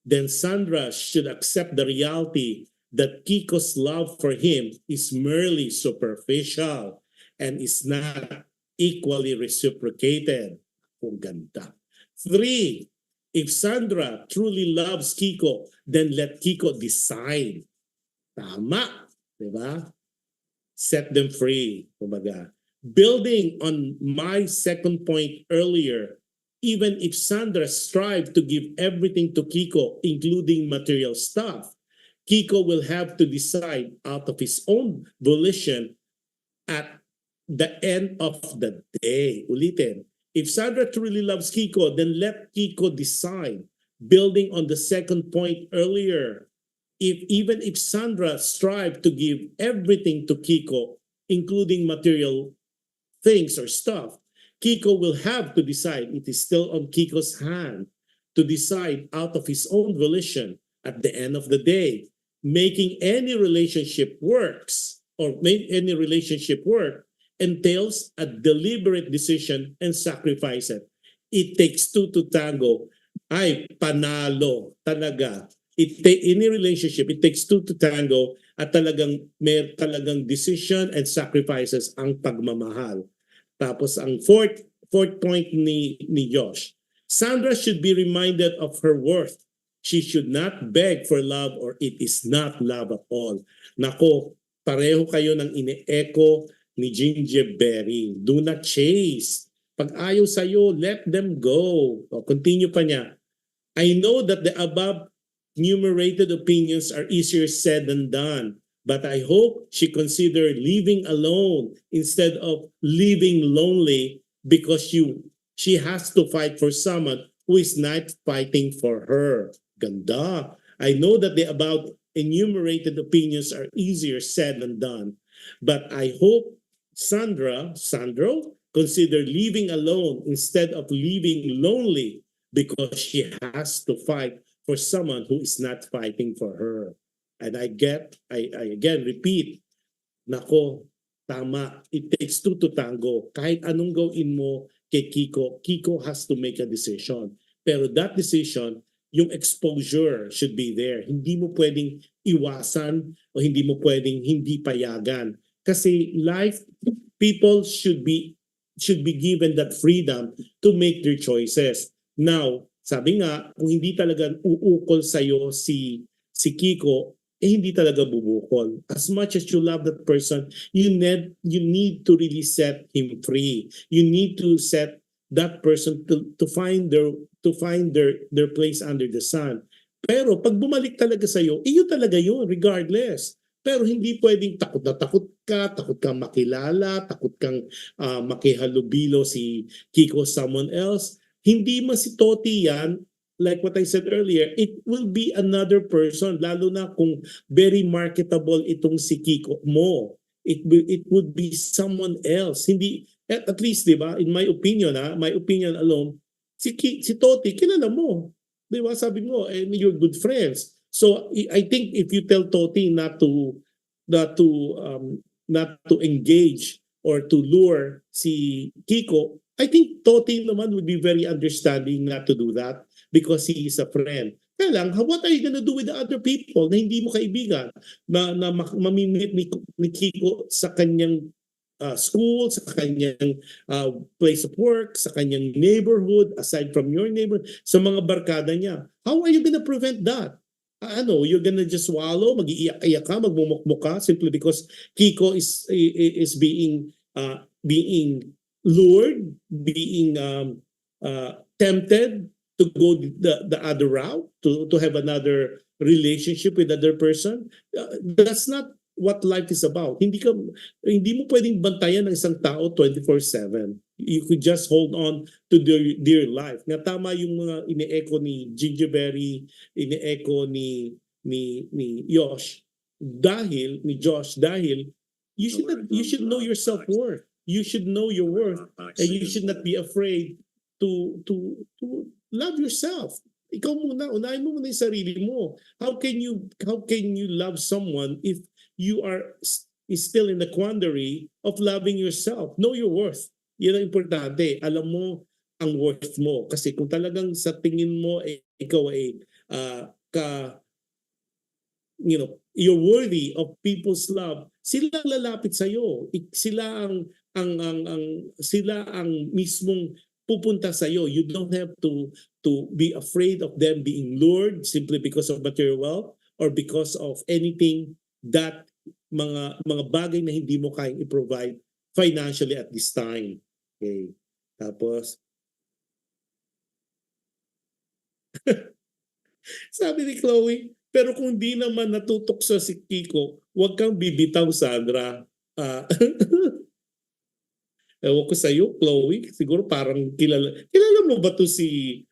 then Sandra should accept the reality that Kiko's love for him is merely superficial and is not equally reciprocated. Kung ganda. 3, if Sandra truly loves Kiko, then let Kiko decide. Tama. Diba? Set them free. Kumbaga. Building on my second point earlier, even if Sandra strives to give everything to Kiko, including material stuff, Kiko will have to decide out of his own volition at the end of the day. Ulitin. If Sandra truly loves Kiko, then let Kiko decide. Building on the second point earlier, even if Sandra strives to give everything to Kiko, including material things or stuff, Kiko will have to decide. It is still on Kiko's hand to decide out of his own volition at the end of the day. Making any relationship works or make any relationship work entails a deliberate decision and sacrifice it. It takes 2 to tango. Ay, panalo talaga. Any relationship, it takes 2 to tango at may talagang decision and sacrifices ang pagmamahal. Tapos ang fourth point ni Josh. Sandra should be reminded of her worth. She should not beg for love or it is not love at all. Nako, pareho kayo ng ine-echo ni Ginger Berry. Do not chase. Pag ayaw sa'yo, let them go. Continue pa niya. I know that the above enumerated opinions are easier said than done, but I hope she considered living alone instead of living lonely because she has to fight for someone who is not fighting for her. Ganda. I know that the above enumerated opinions are easier said than done, but I hope Sandro, consider living alone instead of living lonely because she has to fight for someone who is not fighting for her. And I again repeat, nako, tama. It takes two to tango. Kahit anong gawin mo kay Kiko, Kiko has to make a decision. Pero that decision, yung exposure should be there. Hindi mo pwedeng iwasan o hindi mo pwedeng hindi payagan. Kasi life, people should be given that freedom to make their choices. Now, sabi nga, kung hindi talaga uukol sa'yo si Kiko, hindi talaga bubukol. As much as you love that person, you need to really set him free. You need to set that person to find their place under the sun. Pero pag bumalik talaga sa iyo, iyo talaga yun regardless. Pero hindi pwedeng takot kang makilala, takot kang makihalubilo si Kiko someone else. Hindi man si Toti yan, like what I said earlier, it will be another person, lalo na kung very marketable itong si Kiko mo. It would be someone else. Hindi, at least, di ba, in my opinion, my opinion alone, si Toti, kilala mo. Di ba, sabi mo, and you're good friends. So, I think if you tell Toti not to engage or to lure si Kiko, I think Toti naman would be very understanding not to do that because he is a friend. Kaya lang, what are you gonna do with the other people na hindi mo kaibigan? Na mamimit ni Kiko sa kanyang school, sa kanyang place of work, sa kanyang neighborhood, aside from your neighborhood, sa mga barkada niya. How are you gonna prevent that? You're gonna just swallow, mag-iiyak-iyak ka, magmumukmuk ka simply because Kiko is being lured, being tempted to go the other route, to have another relationship with other person. That's not what life is about. Hindi mo pwedeng bantayan ng isang tao 24/7. You could just hold on to their life. Nga tama yung mga ine-echo ni Gingerberry, ine-echo ni Josh. Dahil you should know your self-worth. You should know your worth, and you should not be afraid to love yourself. Ikaw muna, unahin mo muna yung sarili mo. How can you love someone if you is still in the quandary of loving yourself? Know your worth. Yan ang importante. Alam mo ang worth mo. Kasi kung talagang sa tingin mo ikaw ay you're worthy of people's love, sila ang lalapit sa iyo. Sila ang mismong pupunta sa iyo. You don't have to be afraid of them being lured simply because of material wealth or because of anything that mga bagay na hindi mo kayang i-provide financially at this time. Okay. Tapos sabi ni Chloe, pero kung di naman natutokso si Kiko, huwag kang bibitaw, Sandra. Ewan ko sa'yo, Chloe. Siguro parang kilala mo ba to si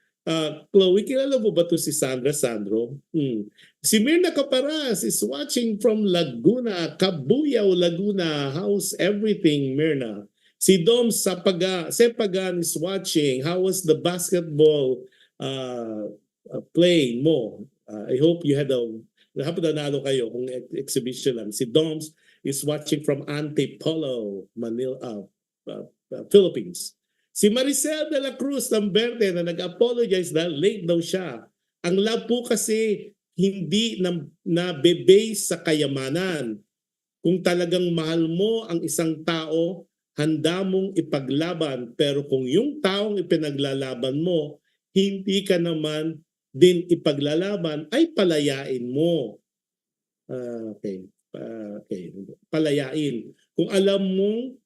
Chloe? Kilala mo ba to si Sandro? Si Mirna Caparas is watching from Laguna, Cabuyao, Laguna. How's everything, Mirna? Si Dom Sepagan is watching. How was the basketball play mo? I hope you had nanalo kayo kung exhibition lang. Si Doms is watching from Antipolo, Manila, Philippines. Si Maricel de la Cruz Lamberte na nag-apologize dahil late daw siya. Ang love po kasi hindi na base sa kayamanan. Kung talagang mahal mo ang isang tao, handa mong ipaglaban. Pero kung yung taong ipinaglalaban mo, hindi ka naman din ipaglalaban, ay palayain mo. Okay. Palayain. Kung alam mong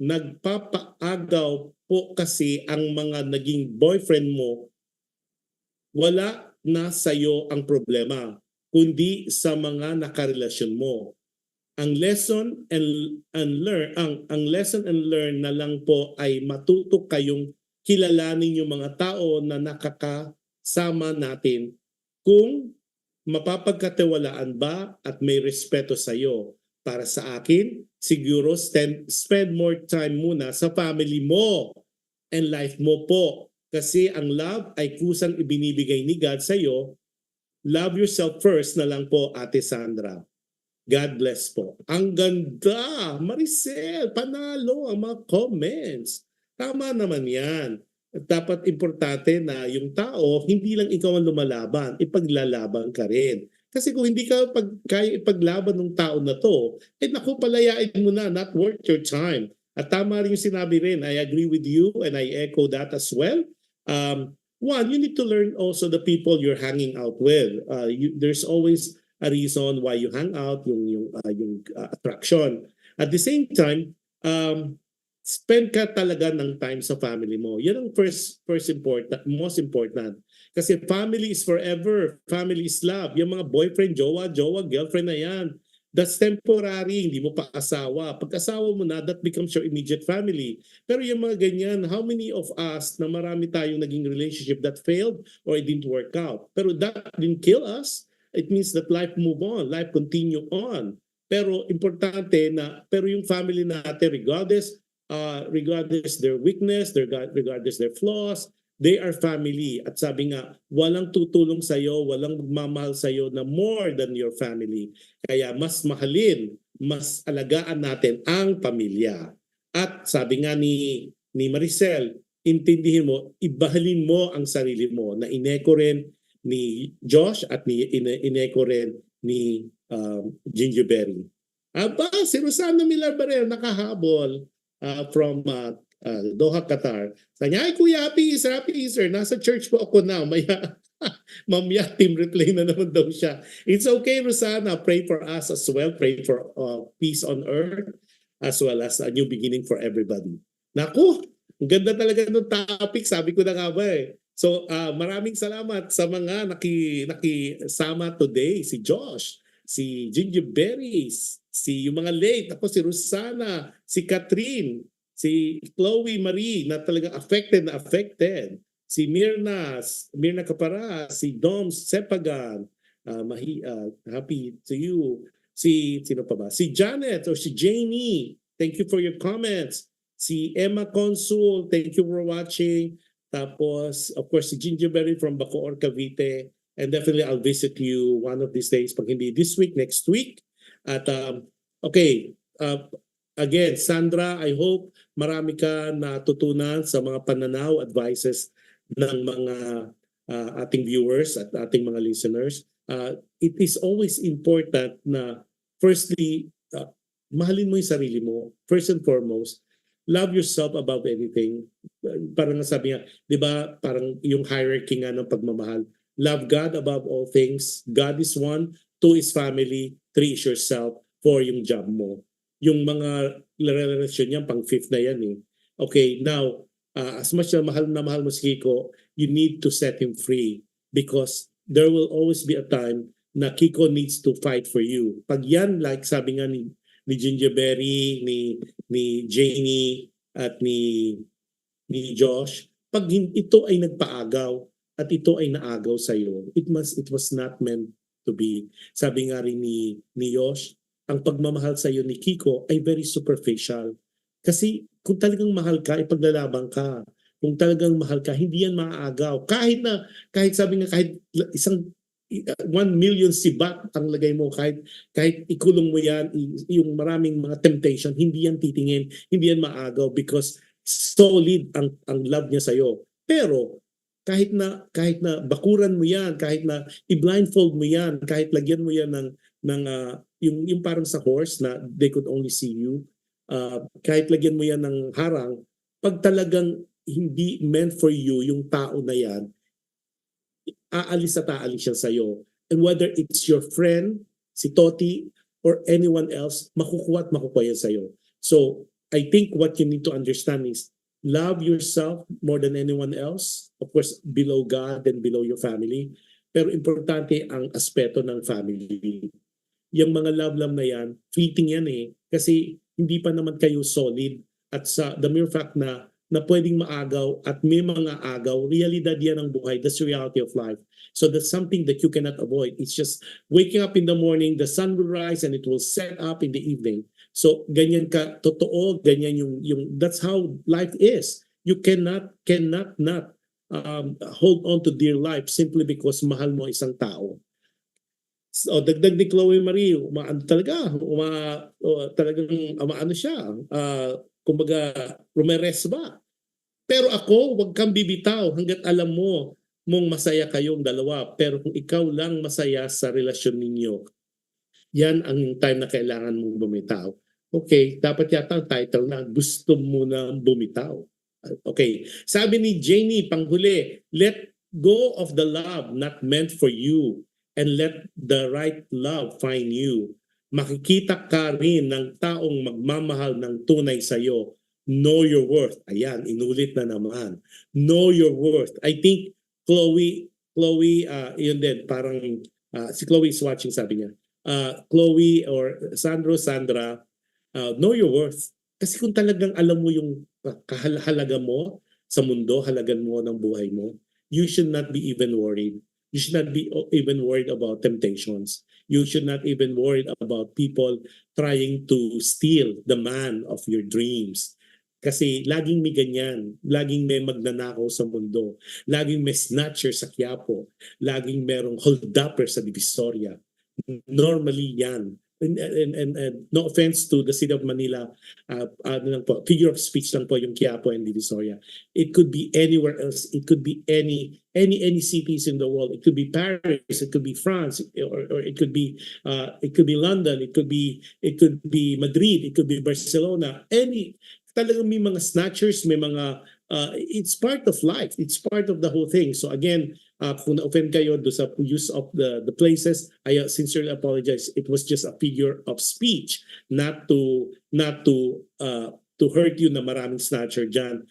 nagpapaagaw po kasi ang mga naging boyfriend mo, wala na sa'yo ang problema, kundi sa mga nakarelasyon mo. Ang lesson and learn na lang po ay matuto kayong kilalanin yung mga tao na nakakasama natin kung mapapagkatiwalaan ba at may respeto sa iyo. Para sa akin, siguro spend more time muna sa family mo and life mo po Kasi ang love ay kusang ibinibigay ni God sa iyo. Love yourself first na lang po, Ate Sandra. God bless po. Ang ganda! Maricel, panalo ang mga comments. Tama naman yan. Dapat importante na yung tao, hindi lang ikaw ang lumalaban, ipaglalaban ka rin. Kasi kung hindi ka kaya ipaglaban ng tao na to, naku, palayain mo na, not worth your time. At tama rin yung sinabi rin, I agree with you and I echo that as well. One, you need to learn also the people you're hanging out with. There's always a reason why you hang out, yung attraction. At the same time, spend ka talaga ng time sa family mo. Yan ang first important, most important. Kasi family is forever. Family is love. Yung mga boyfriend, jowa, girlfriend na yan, that's temporary. Hindi mo pa asawa. Pag asawa mo na, that becomes your immediate family. Pero yung mga ganyan, how many of us na marami tayong naging relationship that failed or it didn't work out? Pero that didn't kill us. It means that life move on, life continue on. Pero importante na, pero yung family natin, regardless their weakness, regardless their flaws, they are family. At sabi nga, walang tutulong sa'yo, walang magmamahal sa'yo na more than your family. Kaya mas mahalin, mas alagaan natin ang pamilya. At sabi nga ni Maricel, intindihin mo, ibahalin mo ang sarili mo na ineko rin ni Josh at ineko rin ni Gingerberry. Aba, si Rosana Miller Barrera nakahabol from Doha, Qatar. Sabi niya, ay Kuya, happy Easter. Nasa church po ako na. Mamaya team replay na naman daw siya. It's okay, Rosana. Pray for us as well. Pray for peace on earth as well as a new beginning for everybody. Naku, ang ganda talaga ng topic. Sabi ko na nga ba eh. So maraming salamat sa mga nakisama today. Si Josh, si Gingerberry, yung mga late. Ako si Rosana, si Catherine, si Chloe Marie na talagang affected. Si Mirna Capara, si Dom Sepagan, happy to you. Sino pa ba? Si Janet or si Janie, thank you for your comments. Si Emma Consul, thank you for watching. Tapos, of course, si Gingerberry from Bacoor, Cavite. And definitely, I'll visit you one of these days. Pag hindi this week, next week. At, again, Sandra, I hope marami ka natutunan sa mga pananaw, advices ng mga ating viewers at ating mga listeners. It is always important na, firstly, mahalin mo yung sarili mo. First and foremost, love yourself above anything. Parang sabi nga, di ba, parang yung hierarchy nga ng pagmamahal. Love God above all things. God is one. 2 is family. 3 is yourself. 4 yung job mo. Yung mga relasyon niyan, pang 5th na yan eh. Okay, now, as much na mahal mo si Kiko, you need to set him free because there will always be a time na Kiko needs to fight for you. Pag yan, like sabi nga ni Gingerberry, ni Janie, at ni Josh, pag ito ay nagpaagaw at ito ay naagaw sa iyo, it was not meant to be. Sabi nga rin ni Josh, ang pagmamahal sa iyo ni Kiko ay very superficial. Kasi kung talagang mahal ka, ipaglalaban ka. Kung talagang mahal ka, hindi yan maaagaw. Kahit sabi nga, kahit isang 1 million sibat ang lagay mo, kahit ikulong mo yan, yung maraming mga temptation, hindi yan titingin, hindi yan maagaw because solid ang love niya sa'yo. Pero kahit na bakuran mo yan, kahit na i-blindfold mo yan, kahit lagyan mo yan ng yung parang sa horse na they could only see you, kahit lagyan mo yan ng harang, pag talagang hindi meant for you yung tao na yan, aalis siya sa'yo. And whether it's your friend, si Toti, or anyone else, makukuha yan sa'yo. So, I think what you need to understand is, love yourself more than anyone else. Of course, below God and below your family. Pero importante ang aspeto ng family. Yung mga love na yan, fleeting yan eh. Kasi hindi pa naman kayo solid. At sa the mere fact na pwedeng maagaw at may mga agaw, realidad yan ang buhay. That's the reality of life. So that's something that you cannot avoid. It's just waking up in the morning, the sun will rise and it will set up in the evening. So ganyan ka, totoo, ganyan yung that's how life is. You cannot not hold on to dear life simply because mahal mo isang tao. So, dagdag ni Chloe Marie, talagang umaano siya, kumbaga, rumeres ba? Pero ako, wag kang bibitaw hanggat alam mo mong masaya kayong dalawa. Pero kung ikaw lang masaya sa relasyon ninyo, yan ang time na kailangan mong bumitaw. Okay, dapat yata ang title na gusto mo na bumitaw. Okay, sabi ni Janie panghuli, let go of the love not meant for you and let the right love find you. Makikita ka rin ng taong magmamahal ng tunay sa'yo. Know your worth. Ayan, inulit na naman. Know your worth. I think Chloe, yun din, parang si Chloe is watching, sabi niya. Chloe or Sandro, Sandra, know your worth. Kasi kung talagang alam mo yung kahalaga mo sa mundo, halagan mo ng buhay mo, you should not be even worried. You should not be even worried about temptations. You should not even worried about people trying to steal the man of your dreams. Kasi laging may ganyan, laging may magnanakaw sa mundo, laging may snatcher sa Quiapo, laging merong hold-upper sa Divisoria. Normally yan. And no offense to the city of Manila, figure of speech lang po yung Quiapo and Divisoria. It could be anywhere else. It could be any cities in the world. It could be Paris. It could be France, or it could be London. It could be Madrid. It could be Barcelona. Talagang may mga snatchers, may mga it's part of life. It's part of the whole thing. So again, kung na-offend kayo do sa use of the places, I sincerely apologize. It was just a figure of speech, not to hurt you na maraming snatcher dyan.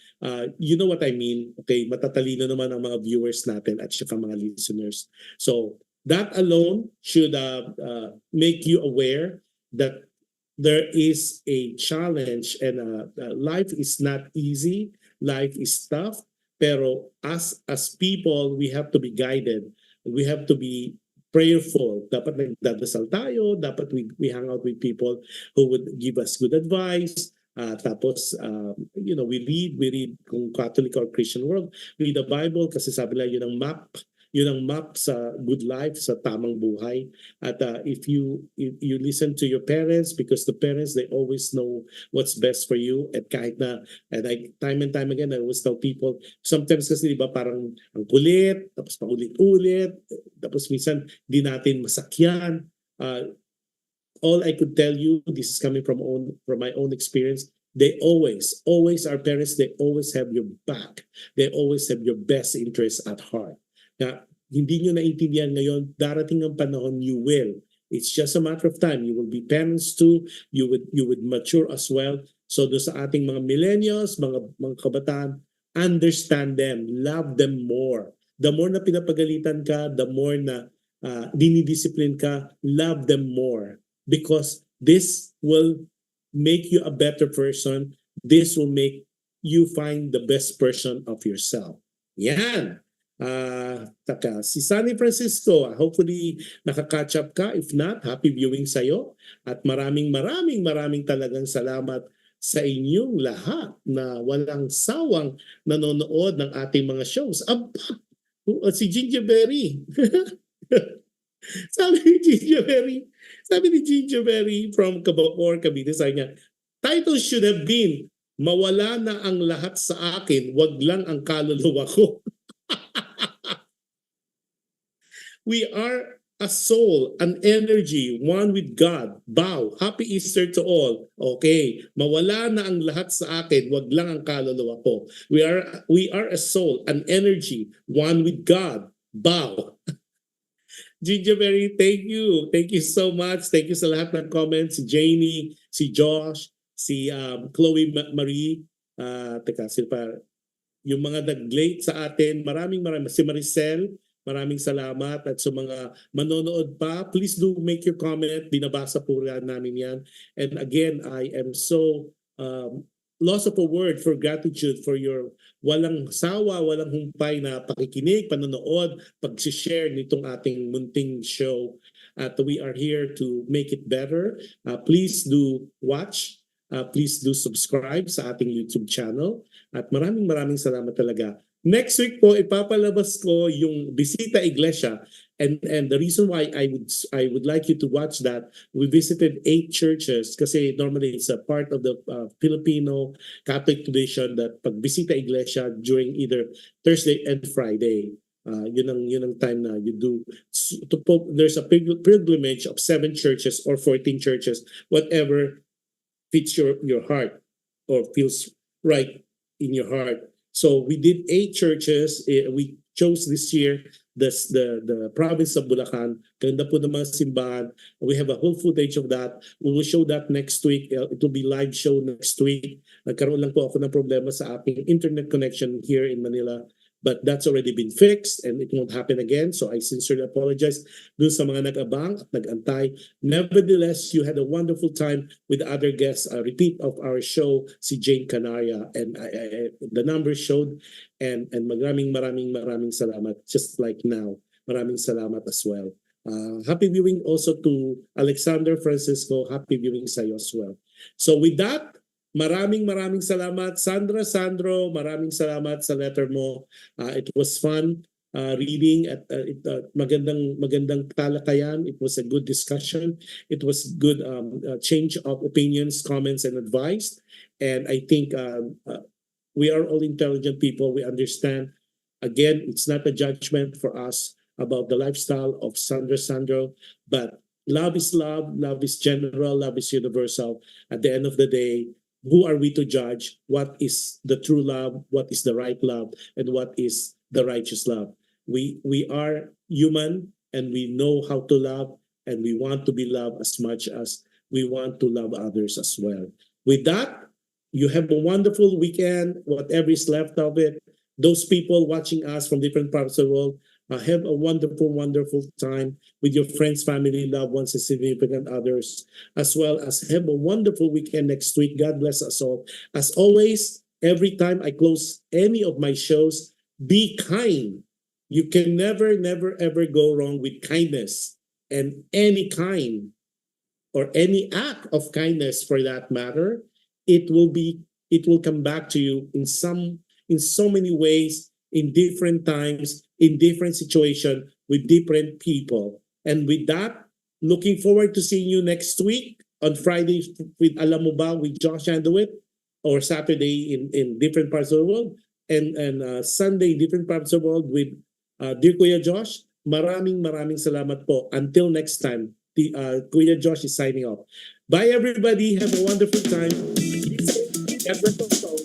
You know what I mean? Okay, matatalino naman ang mga viewers natin at saka mga listeners. So that alone should make you aware that there is a challenge and life is not easy. Life is tough. Pero as people, we have to be guided. We have to be prayerful. Dapat nagdadasal tayo. Dapat we hang out with people who would give us good advice. Tapos, we read kung Catholic or Christian world, read the Bible kasi sabi lang yun ang map sa good life, sa tamang buhay. At if you listen to your parents, because the parents, they always know what's best for you. At kahit na, and time and time again, I always tell people, sometimes kasi diba parang ang kulit, tapos paulit-ulit, tapos minsan di natin masakyan. All I could tell you, this is coming from my own experience, they always, our parents, they always have your back. They always have your best interest at heart. Na hindi nyo naiintindihan ngayon, darating ang panahon, you will. It's just a matter of time. You will be parents too. You would mature as well. So do sa ating mga millennials, mga kabataan, understand them, love them more. The more na pinapagalitan ka, the more na dinidiscipline ka, love them more. Because this will make you a better person. This will make you find the best version of yourself. Yan. Si Sunny Francisco, hopefully nakaka-catch up ka. If not, happy viewing sa'yo. At maraming talagang salamat sa inyong lahat na walang sawang nanonood ng ating mga shows. Si Gingerberry. Sabi ni Gingerberry from Cabacor, Cavite, sabi niya, title should have been, mawala na ang lahat sa akin, wag lang ang kaluluwa ko. We are a soul, an energy, one with God. Bow. Happy Easter to all. Okay, mawala na ang lahat sa akin, wag lang ang kaluluwa ko. We are a soul, an energy, one with God. Bow. Gingerberry, thank you. Thank you so much. Thank you sa lahat ng comments. Si Jamie, si Josh, si Chloe Marie, yung mga nag-late sa atin, maraming. Si Maricel, maraming salamat. At sa mga manonood pa, please do make your comment. Binabasa po namin yan. And again, I am so loss of a word for gratitude for your walang sawa, walang humpay na pakikinig, panonood, pag-share nitong ating munting show. At we are here to make it better. Please do watch. Please do subscribe sa ating YouTube channel. At maraming salamat talaga. Next week po ipapalabas ko yung Bisita Iglesia, and the reason why I would like you to watch that, we visited 8 churches kasi normally it's a part of the Filipino Catholic tradition that pag Bisita Iglesia during either Thursday and Friday, yun ang time na you do there's a pilgrimage of 7 churches or 14 churches, whatever fits your heart or feels right in your heart. So we did 8 churches. We chose this year the province of Bulacan. Ganda po ng mga simbahan. We have a whole footage of that. We will show that next week. It will be live show next week. Nagkaroon lang po ako ng problema sa aking internet connection here in Manila. But that's already been fixed and it won't happen again. So I sincerely apologize dun sa mga nag-abang at nag-antay. Nevertheless, you had a wonderful time with the other guests. A repeat of our show, si Jane Canaria. And the numbers showed. And maraming salamat. Just like now, maraming salamat as well. Happy viewing also to Alexander Francisco. Happy viewing sa iyo as well. So with that, maraming salamat. Sandro, maraming salamat sa letter mo. It was fun reading at magandang talakayan. It was a good discussion. It was good change of opinions, comments, and advice. And I think we are all intelligent people. We understand. Again, it's not a judgment for us about the lifestyle of Sandro, but love is love. Love is general. Love is universal. At the end of the day, who are we to judge what is the true love, what is the right love, and what is the righteous love? We are human and we know how to love, and we want to be loved as much as we want to love others as well. With that, you have a wonderful weekend, whatever is left of it. Those people watching us from different parts of the world, have a wonderful time with your friends, family, loved ones, and significant others, as well as have a wonderful weekend next week. God bless us all. As always, every time I close any of my shows, be kind. You can never, ever go wrong with kindness, and any kind or any act of kindness for that matter, it will come back to you in so many ways, in different times, in different situations, with different people. And with that, looking forward to seeing you next week on Friday with Alam Mo Ba with Josh Anduit, or Saturday in different parts of the world, and Sunday in different parts of the world with Dear Kuya Josh. Maraming salamat po. Until next time, Kuya Josh is signing off. Bye everybody. Have a wonderful time. God bless us all.